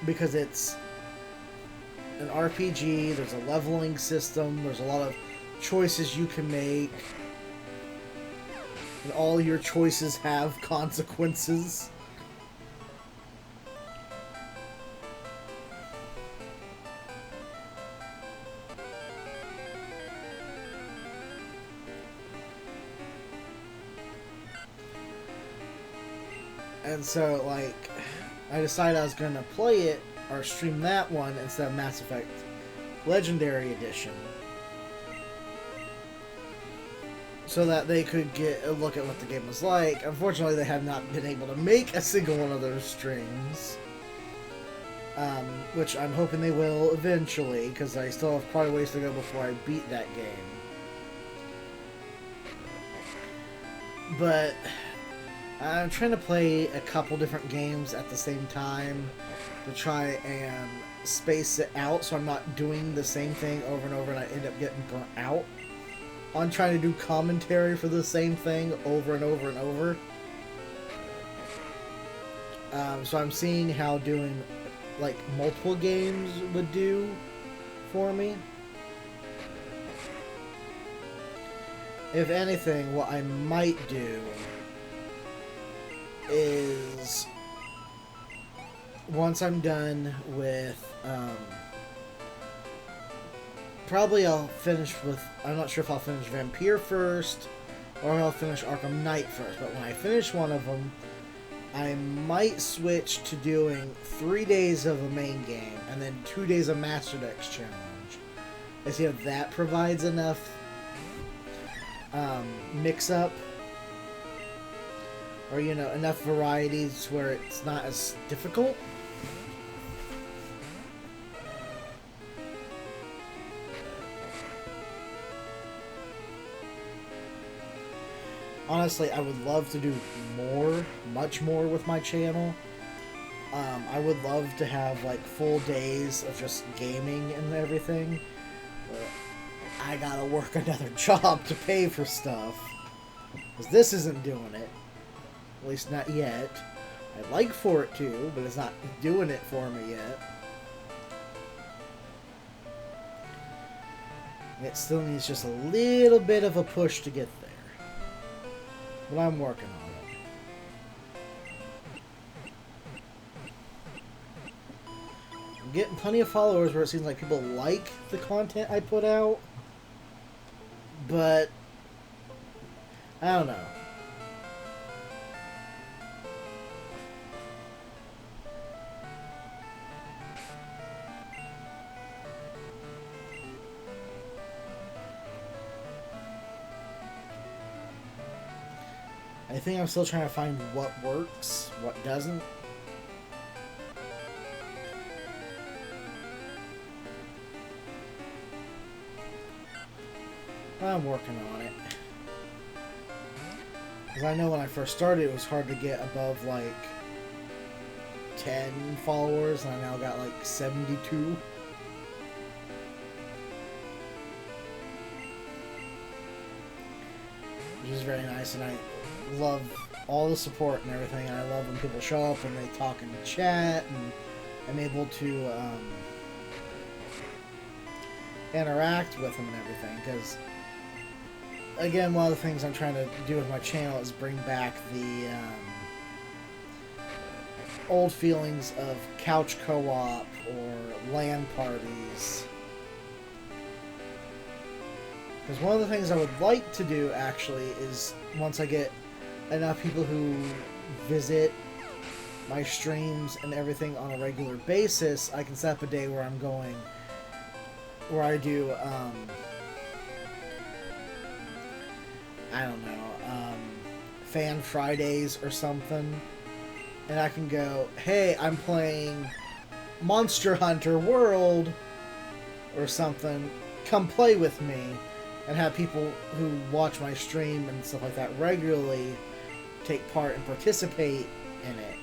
[SPEAKER 1] Because it's an RPG, there's a leveling system, there's a lot of choices you can make, and all your choices have consequences. And so, like, I decided I was going to play it, or stream that one, instead of Mass Effect Legendary Edition, so that they could get a look at what the game was like. Unfortunately, they have not been able to make a single one of those streams, which I'm hoping they will eventually, because I still have quite a ways to go before I beat that game. But I'm trying to play a couple different games at the same time to try and space it out so I'm not doing the same thing over and over and I end up getting burnt out on trying to do commentary for the same thing over and over and over. So I'm seeing how doing like multiple games would do for me. If anything, what I might do is, once I'm done with, probably I'll finish with, I'm not sure if I'll finish Vampire first, or I'll finish Arkham Knight first, but when I finish one of them, I might switch to doing 3 days of the main game, and then 2 days of Master Dex challenge. And see if that provides enough mix-up, or, you know, enough varieties where it's not as difficult. Honestly, I would love to do more, much more with my channel. I would love to have, like, full days of just gaming and everything. But I gotta work another job to pay for stuff, because this isn't doing it. At least not yet. I'd like for it to, but it's not doing it for me yet. It still needs just a little bit of a push to get there. But I'm working on it. I'm getting plenty of followers where it seems like people like the content I put out. But I don't know. I think I'm still trying to find what works, what doesn't. I'm working on it. Because I know when I first started, it was hard to get above, like, 10 followers, and I now got, like, 72. Which is very nice, and I love all the support and everything, and I love when people show up and they talk in the chat, and I'm able to interact with them and everything, because again, one of the things I'm trying to do with my channel is bring back the old feelings of couch co-op or LAN parties. Because one of the things I would like to do, actually, is once I get enough people who visit my streams and everything on a regular basis, I can set up a day where I'm going, where I do, I don't know, Fan Fridays or something, and I can go, hey, I'm playing Monster Hunter World or something, come play with me, and have people who watch my stream and stuff like that regularly take part and participate in it.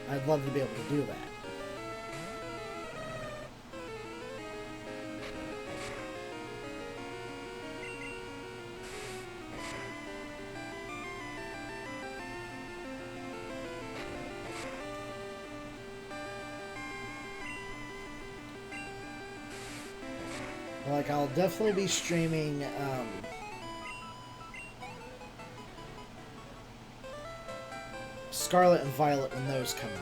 [SPEAKER 1] I'd love to be able to do that. Like, I'll definitely be streaming, Scarlet and Violet when those come out.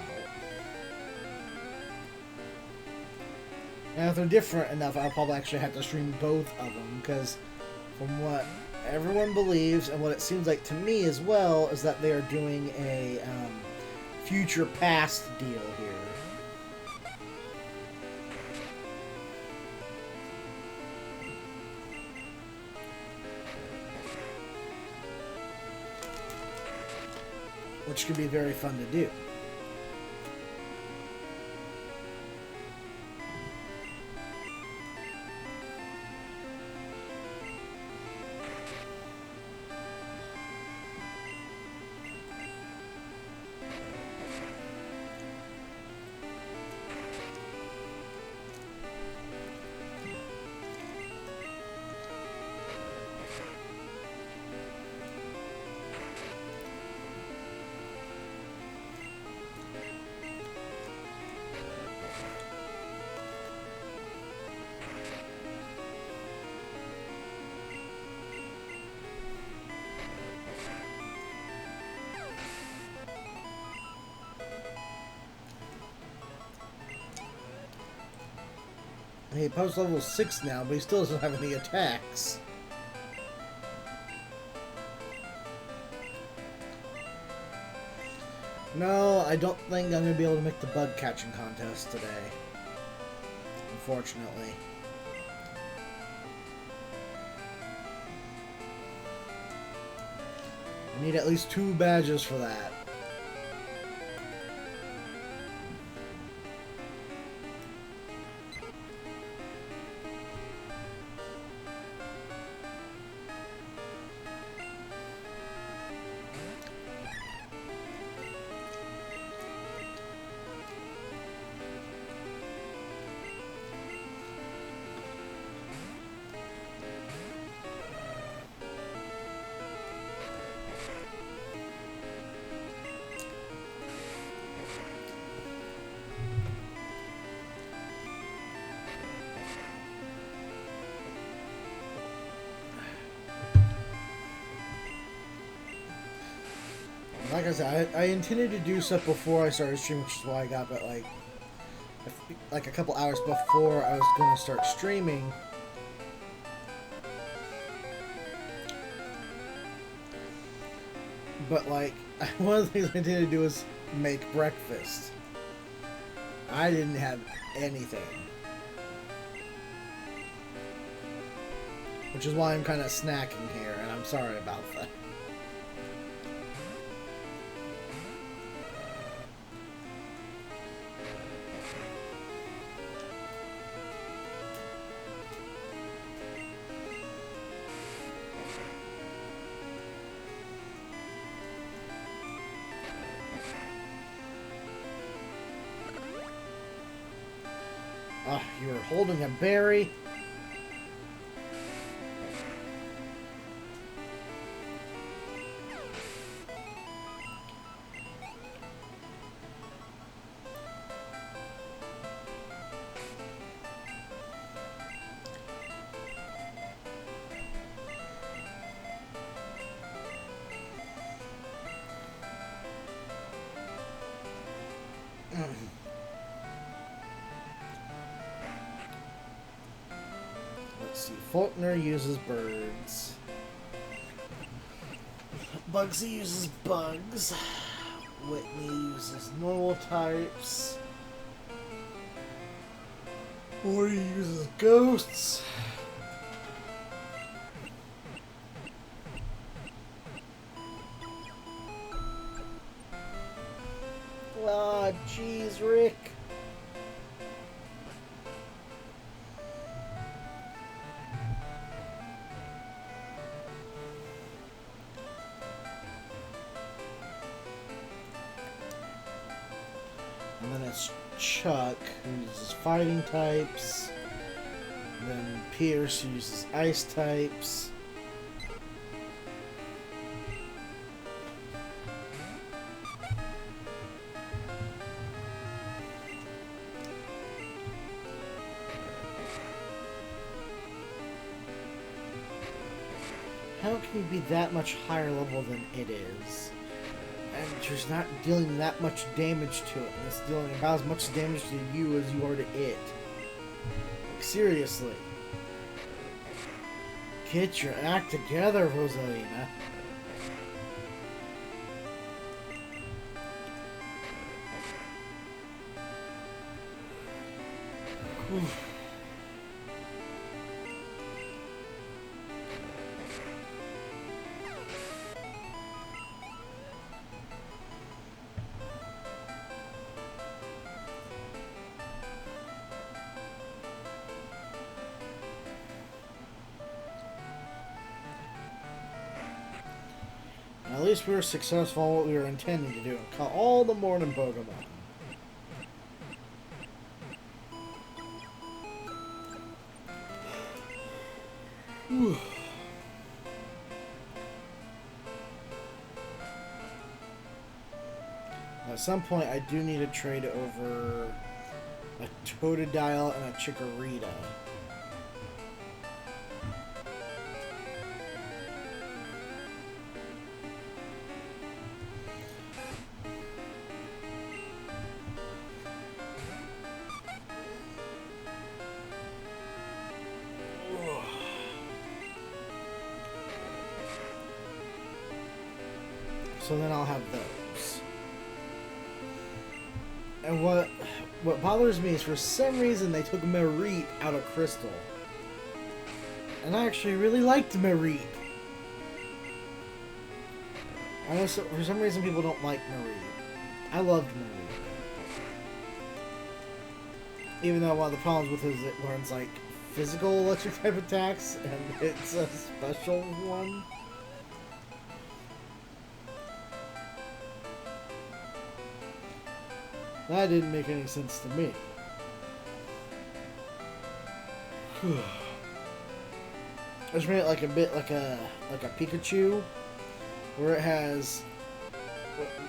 [SPEAKER 1] And if they're different enough, I'll probably actually have to stream both of them, because from what everyone believes, and what it seems like to me as well, is that they are doing a, future past deal here. Which could be very fun to do. He post level 6 now, but he still doesn't have any attacks. No, I don't think I'm going to be able to make the bug catching contest today. Unfortunately. I need at least 2 badges for that. Like I said, I intended to do stuff before I started streaming, which is why I got, but like a couple hours before I was going to start streaming. But like, one of the things I intended to do was make breakfast. I didn't have anything. Which is why I'm kind of snacking here, and I'm sorry about that. Ah, you're holding a berry. Let's see. Faulkner uses birds. Bugsy uses bugs. Whitney uses normal types. Or he uses ghosts. Ah, jeez, Rick. And then it's Chuck, who uses fighting types. And then Pierce, who uses ice types. How can you be that much higher level than it is? And just not dealing that much damage to it. And it's dealing about as much damage to you as you are to it. Like, seriously. Get your act together, Rosalina. Whew. At least we were successful in what we were intending to do. Caught all the morning Pokemon. Whew. At some point, I do need to trade over a Totodile and a Chikorita. So then I'll have those. And what bothers me is for some reason they took Mareep out of Crystal. And I actually really liked Mareep. I know for some reason people don't like Mareep. I loved Mareep. Even though one of the problems with it is it learns like physical electric type attacks and it's a special one. That didn't make any sense to me. I just made it like a bit like a Pikachu, where it has,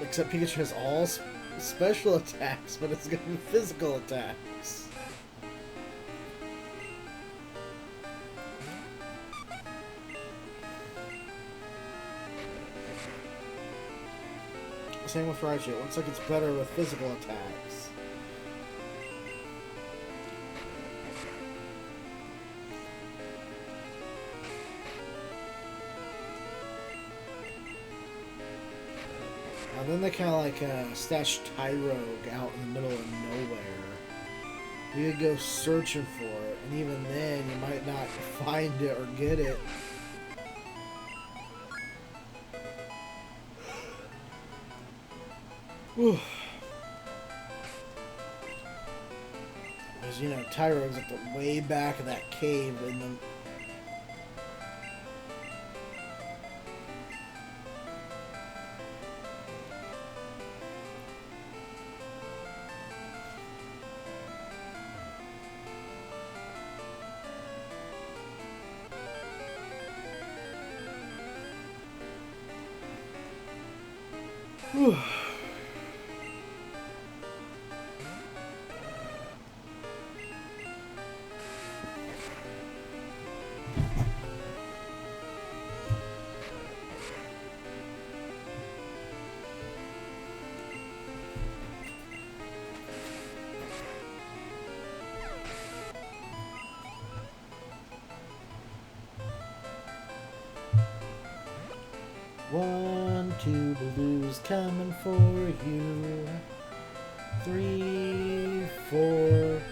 [SPEAKER 1] except Pikachu has all special attacks, but it's gonna be physical attacks. Same with Raichu. It looks like it's better with physical attacks. Now then they kind of like stash Tyrogue out in the middle of nowhere. You could go searching for it, and even then you might not find it or get it. Whew. Because, you know, Tyrogue's at the way back of that cave in the... Whew. One, two blues coming for you. 3, 4.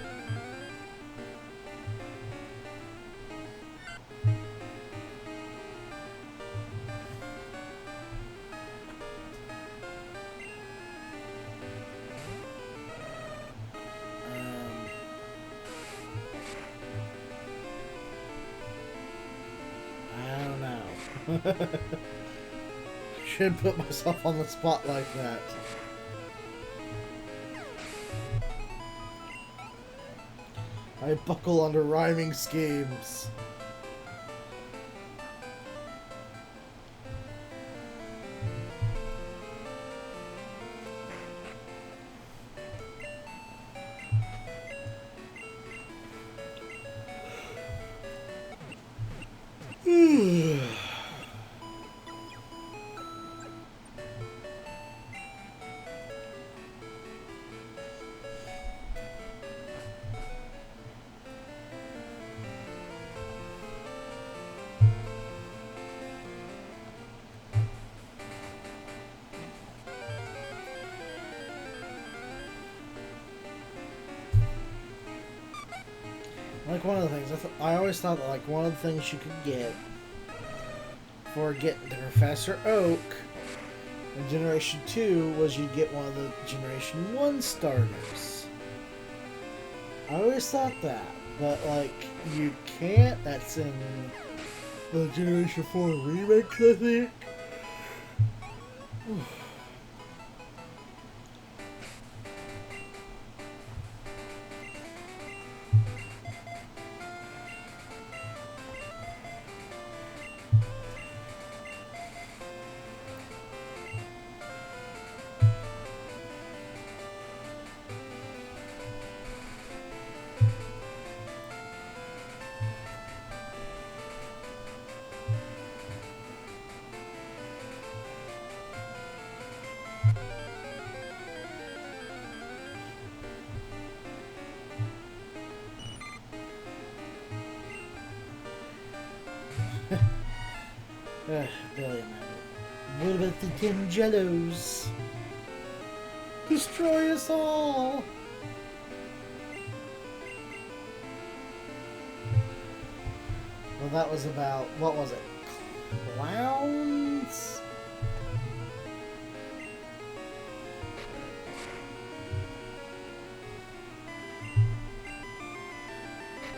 [SPEAKER 1] I don't know. Shouldn't put myself on the spot like that. I buckle under rhyming schemes. Like one of the things, I always thought that like one of the things you could get for getting the Professor Oak in Generation 2 was you'd get one of the Generation 1 starters. I always thought that, but like you can't. That's in the Generation 4 remake, I think. Billy, what about the Tingellos? Destroy us all! Well, that was about, what was it? Clowns?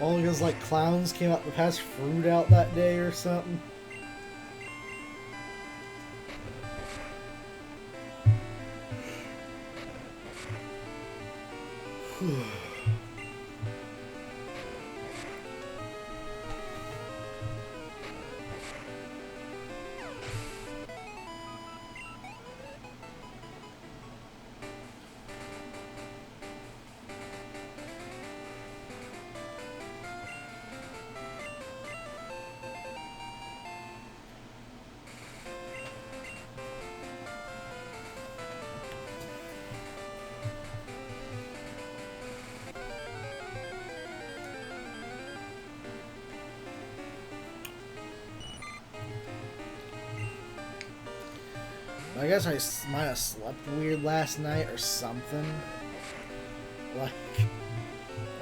[SPEAKER 1] All because, like, clowns came out to pass fruit out that day or something. I guess I might have slept weird last night or something. Like,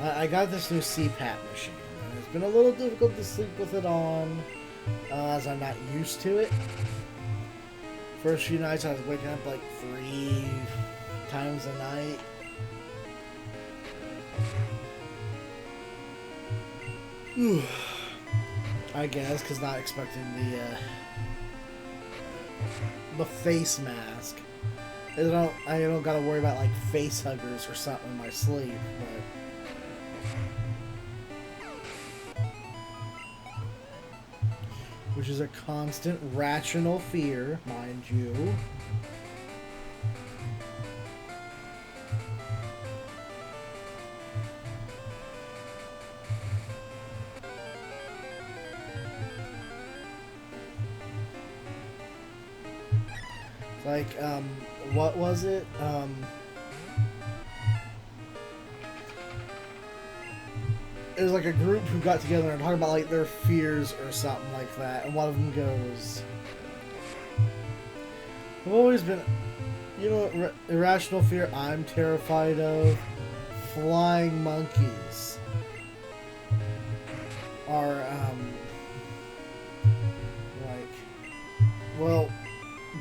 [SPEAKER 1] I got this new CPAP machine, and it's been a little difficult to sleep with it on, as I'm not used to it. First few nights I was waking up like 3 times a night. I guess, because not expecting the face mask. I don't gotta worry about like face huggers or something in my sleep, but which is a constant rational fear, mind you. Like, what was it? It was like a group who got together and talked about like their fears or something like that, and one of them goes, "I've always been, irrational fear I'm terrified of. Flying monkeys are like, well,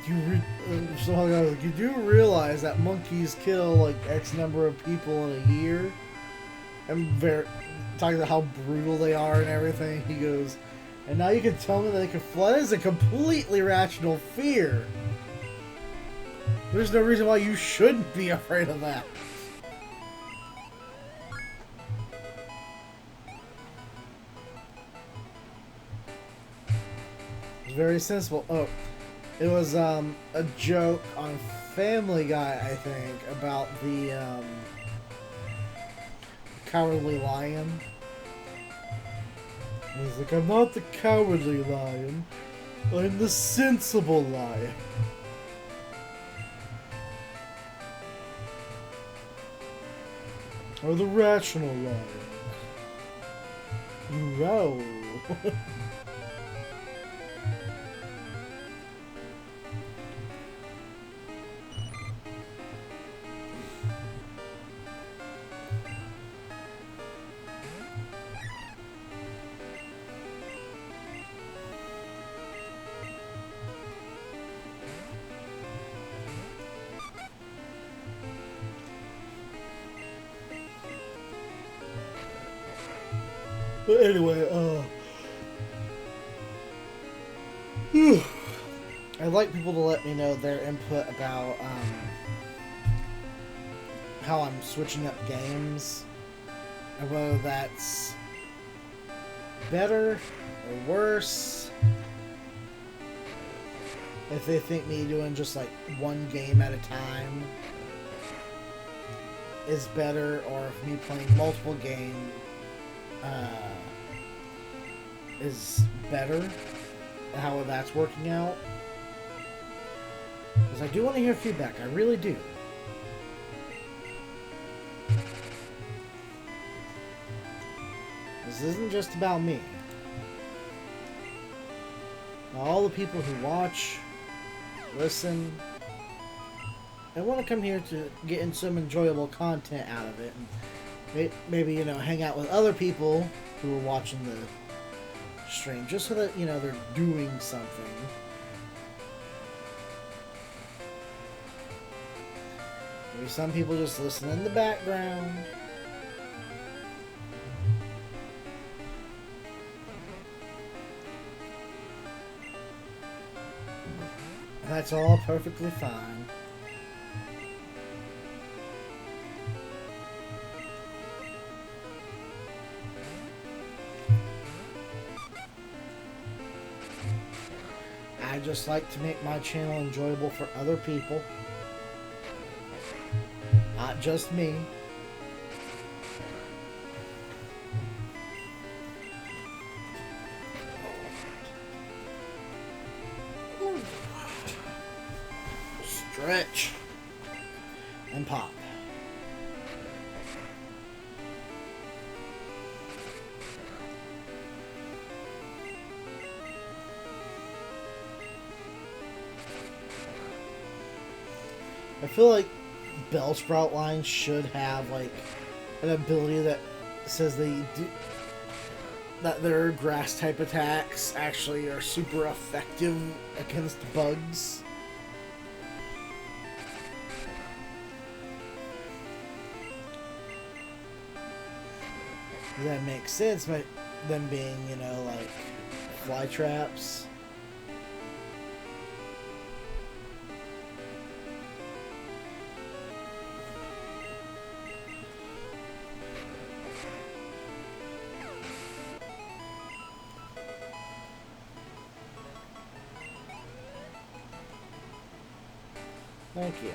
[SPEAKER 1] you do realize that monkeys kill like X number of people in a year." I'm talking about how brutal they are and everything. He goes, and now you can tell me that they can fly. That is a completely rational fear. There's no reason why you shouldn't be afraid of that. It's very sensible. Oh, it was a joke on Family Guy, I think, about the Cowardly Lion. He's like, I'm not the cowardly lion, I'm the sensible lion. Or the rational lion. No. But anyway, I'd like people to let me know their input about how I'm switching up games, and whether that's better or worse. If they think me doing just like one game at a time is better, or if me playing multiple games is better, how that's working out. Because I do want to hear feedback, I really do. This isn't just about me. All the people who watch, listen, and want to come here to get in some enjoyable content out of it, and maybe, hang out with other people who are watching the stream, just so that, they're doing something. Maybe some people just listen in the background. That's all perfectly fine. I just like to make my channel enjoyable for other people. Not just me. Stretch. And pop. I feel like Bellsprout lines should have like an ability that says that their grass type attacks actually are super effective against bugs. That makes sense, but them being, like fly traps. Thank you.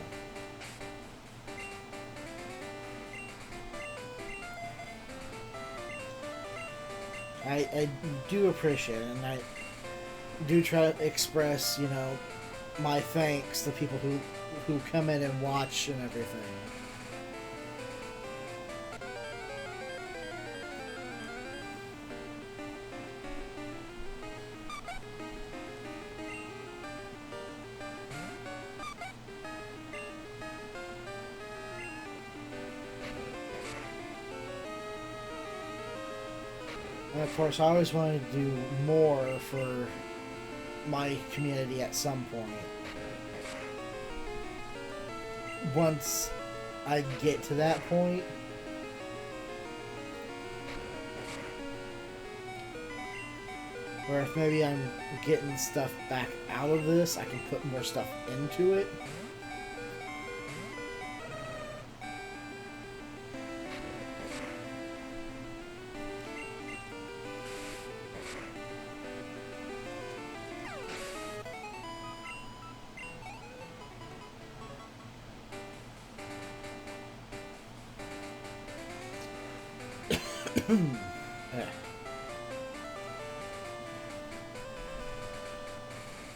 [SPEAKER 1] I do appreciate it, and I do try to express, my thanks to people who come in and watch and everything. And of course, I always wanted to do more for my community at some point. Once I get to that point, where if maybe I'm getting stuff back out of this, I can put more stuff into it.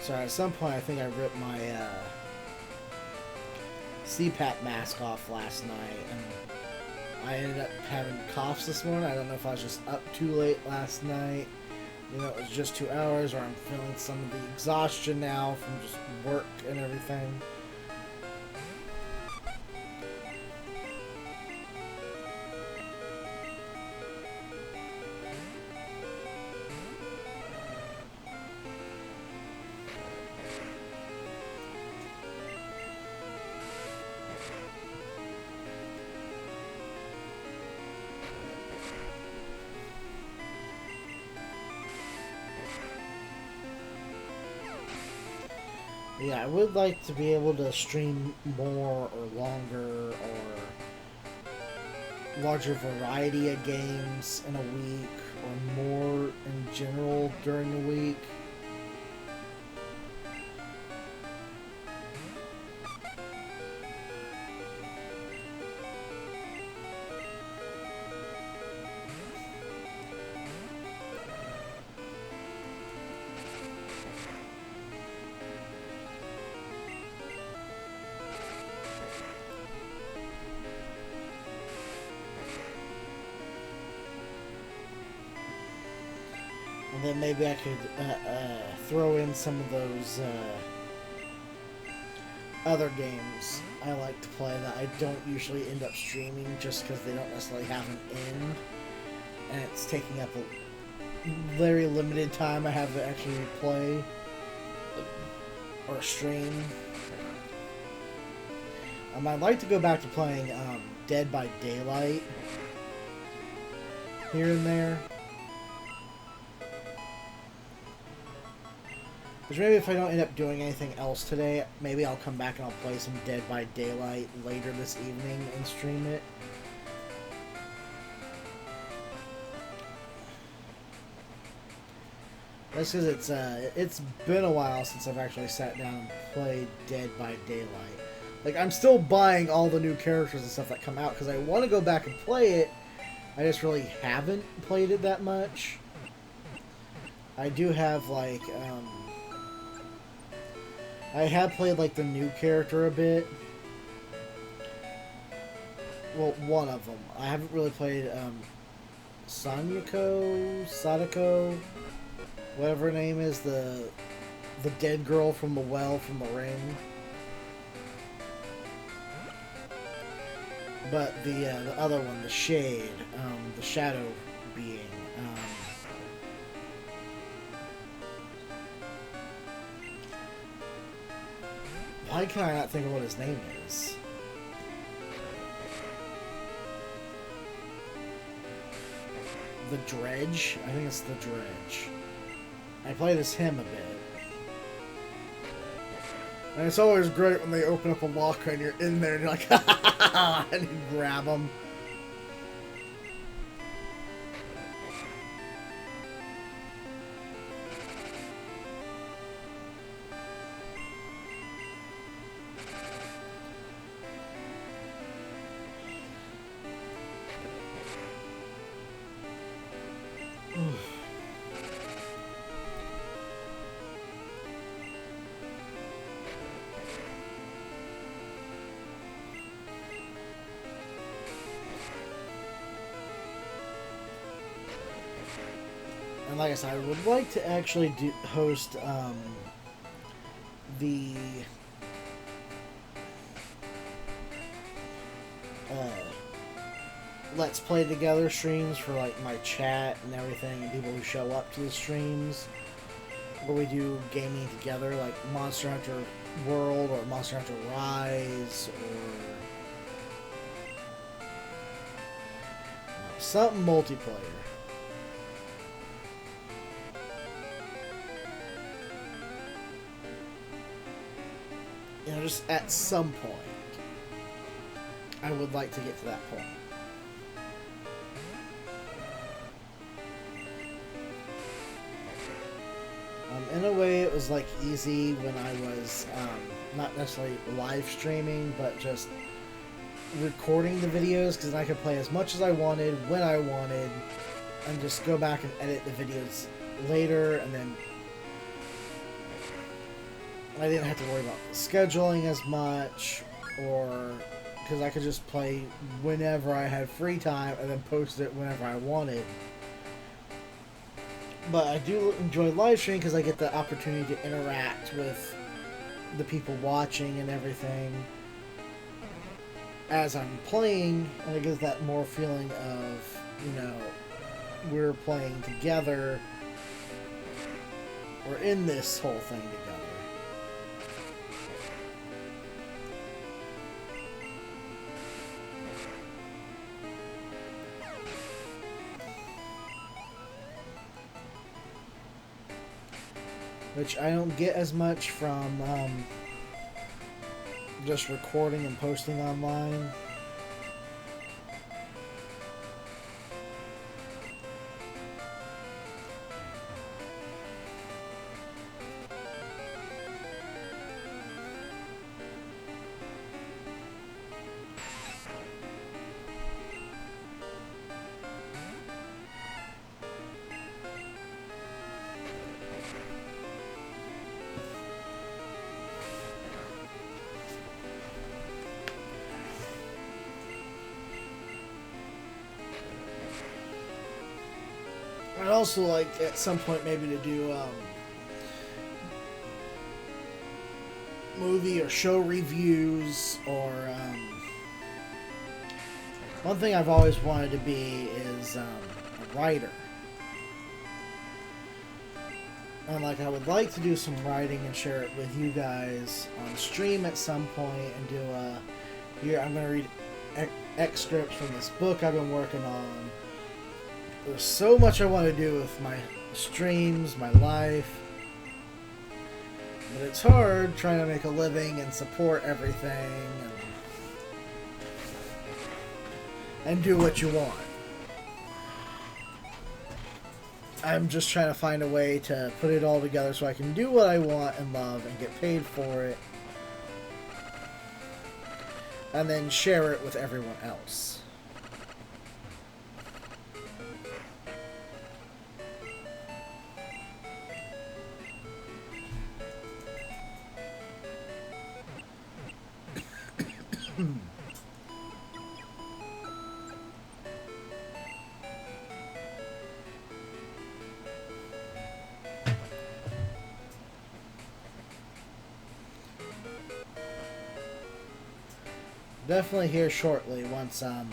[SPEAKER 1] Sorry, at some point I think I ripped my CPAP mask off last night, and I ended up having coughs this morning. I don't know if I was just up too late last night, you know, it was just 2 hours, or I'm feeling some of the exhaustion now from just work and everything. Yeah, I would like to be able to stream more or longer or larger variety of games in a week, or more in general during the week. And then maybe I could throw in some of those other games I like to play that I don't usually end up streaming just because they don't necessarily have an end. And it's taking up a very limited time I have to actually play or stream. I'd like to go back to playing Dead by Daylight here and there. Which maybe if I don't end up doing anything else today, maybe I'll come back and I'll play some Dead by Daylight later this evening and stream it. That's because it's been a while since I've actually sat down and played Dead by Daylight. Like, I'm still buying all the new characters and stuff that come out because I want to go back and play it. I just really haven't played it that much. I do have, like, I have played, like, the new character a bit. Well, one of them. I haven't really played, Sadako, whatever her name is, the dead girl from the well from the ring. But the other one, the Shade, the shadow being, why can I not think of what his name is? The Dredge? I think it's the Dredge. I played as him a bit. And it's always great when they open up a locker and you're in there and you're like, ha ha ha ha, and you grab them. And like I said, I would like to actually host the Let's Play Together streams for like my chat and everything, and people who show up to the streams, where we do gaming together, like Monster Hunter World or Monster Hunter Rise or something multiplayer. You know, just at some point, I would like to get to that point. In a way, it was like easy when I was not necessarily live streaming, but just recording the videos, because I could play as much as I wanted, when I wanted, and just go back and edit the videos later, and then I didn't have to worry about scheduling as much, or because I could just play whenever I had free time and then post it whenever I wanted. But I do enjoy live streaming because I get the opportunity to interact with the people watching and everything as I'm playing, and it gives that more feeling of, you know, we're playing together, we're in this whole thing together. Which I don't get as much from just recording and posting online. I'd also like at some point maybe to do movie or show reviews, or one thing I've always wanted to be is a writer. And like I would like to do some writing and share it with you guys on stream at some point, and do here I'm going to read excerpts from this book I've been working on. There's so much I want to do with my streams, my life, but it's hard trying to make a living and support everything and do what you want. I'm just trying to find a way to put it all together so I can do what I want and love and get paid for it, and then share it with everyone else. Definitely here shortly, once in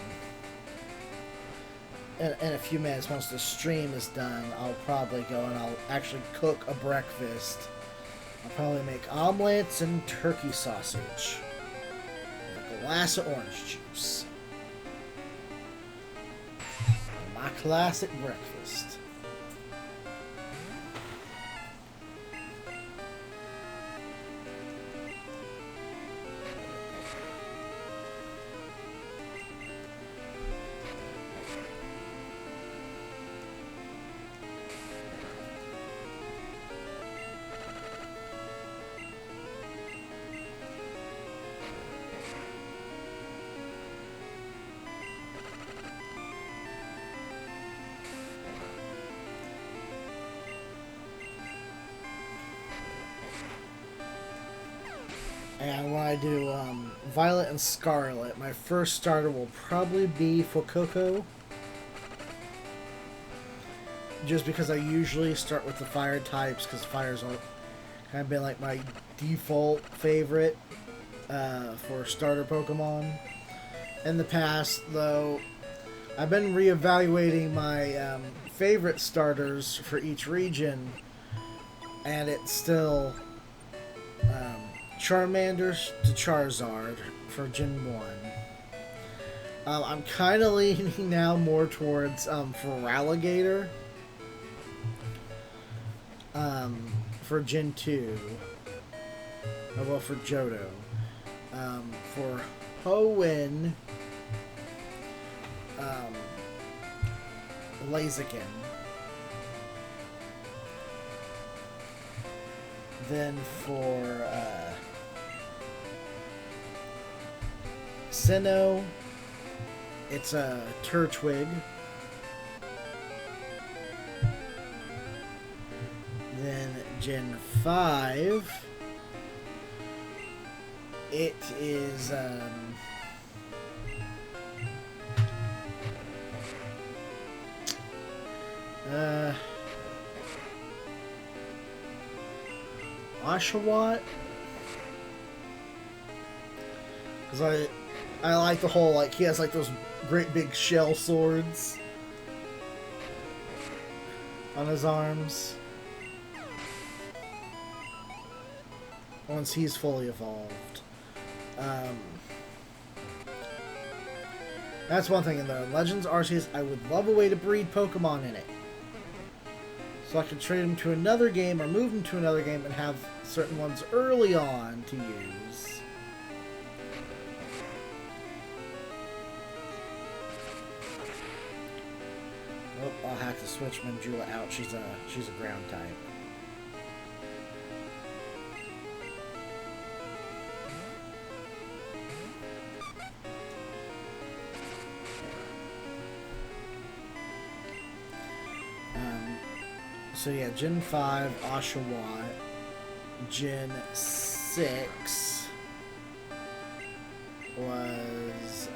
[SPEAKER 1] a few minutes, once the stream is done, I'll probably go and I'll actually cook a breakfast. I'll probably make omelets and turkey sausage with a glass of orange juice. My classic breakfast. And when I do Violet and Scarlet, my first starter will probably be Fuecoco. just because I usually start with the fire types, because fire's kind of been like my default favorite for starter Pokemon. In the past, though, I've been reevaluating my favorite starters for each region, and it's still Charmander to Charizard for Gen 1. I'm kind of leaning now more towards Feraligatr for Gen 2. Well, for Johto. For Hoenn, Blaziken. Then for Sinnoh, it's a Turtwig. Then Gen 5, it is Oshawott, because I like the whole, like, he has like those great big shell swords on his arms once he's fully evolved. That's one thing in the Legends Arceus. I would love a way to breed Pokemon in it, so I could trade them to another game or move them to another game and have certain ones early on to use. Oh, I'll have to switch Manjula out. She's a ground type. So yeah, Gen 5, Oshawott. Gen 6 was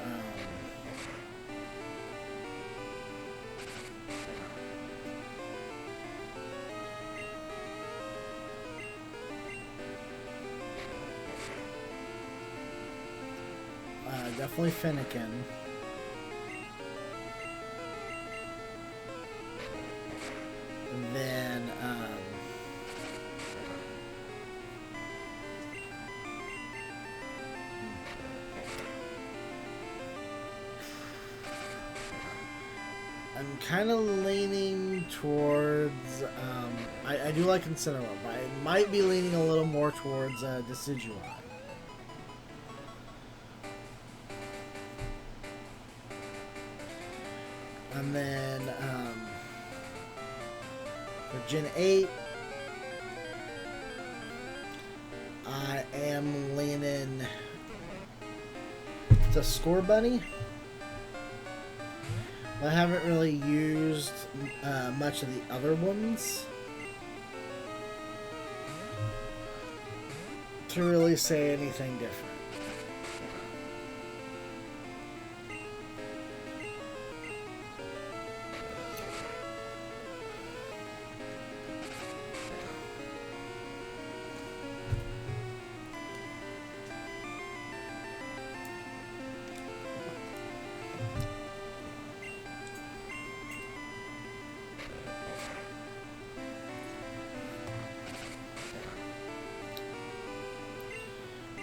[SPEAKER 1] definitely Finnegan. And then I'm kind of leaning towards I do like Incineroar, but I might be leaning a little more towards Decidueye. And then for Gen 8, I am leaning to Scorbunny. I haven't really used much of the other ones to really say anything different.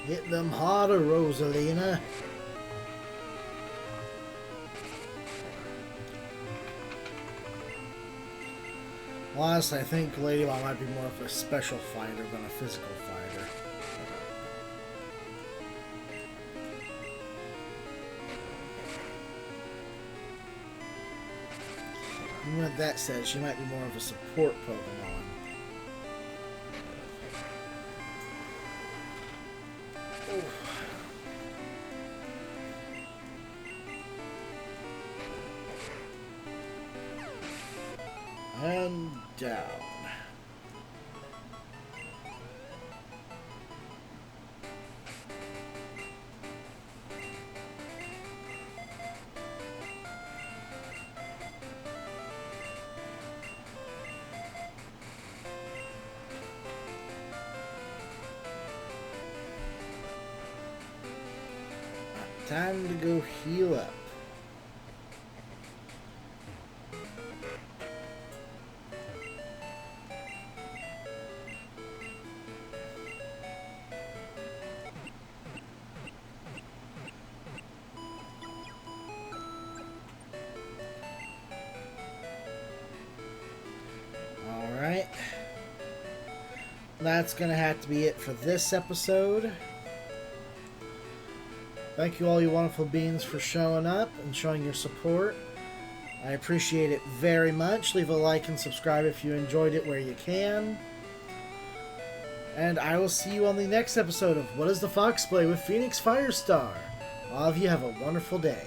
[SPEAKER 1] Hit them harder, Rosalina. Honestly, I think Ladyball might be more of a special fighter than a physical fighter. Even with that said, she might be more of a support Pokemon. And down. time to go heal up. Alright. That's going to have to be it for this episode. Thank you all you wonderful beings for showing up and showing your support. I appreciate it very much. Leave a like and subscribe if you enjoyed it where you can. And I will see you on the next episode of What Does the Fox Play with Phoenix Firestar. All of you have a wonderful day.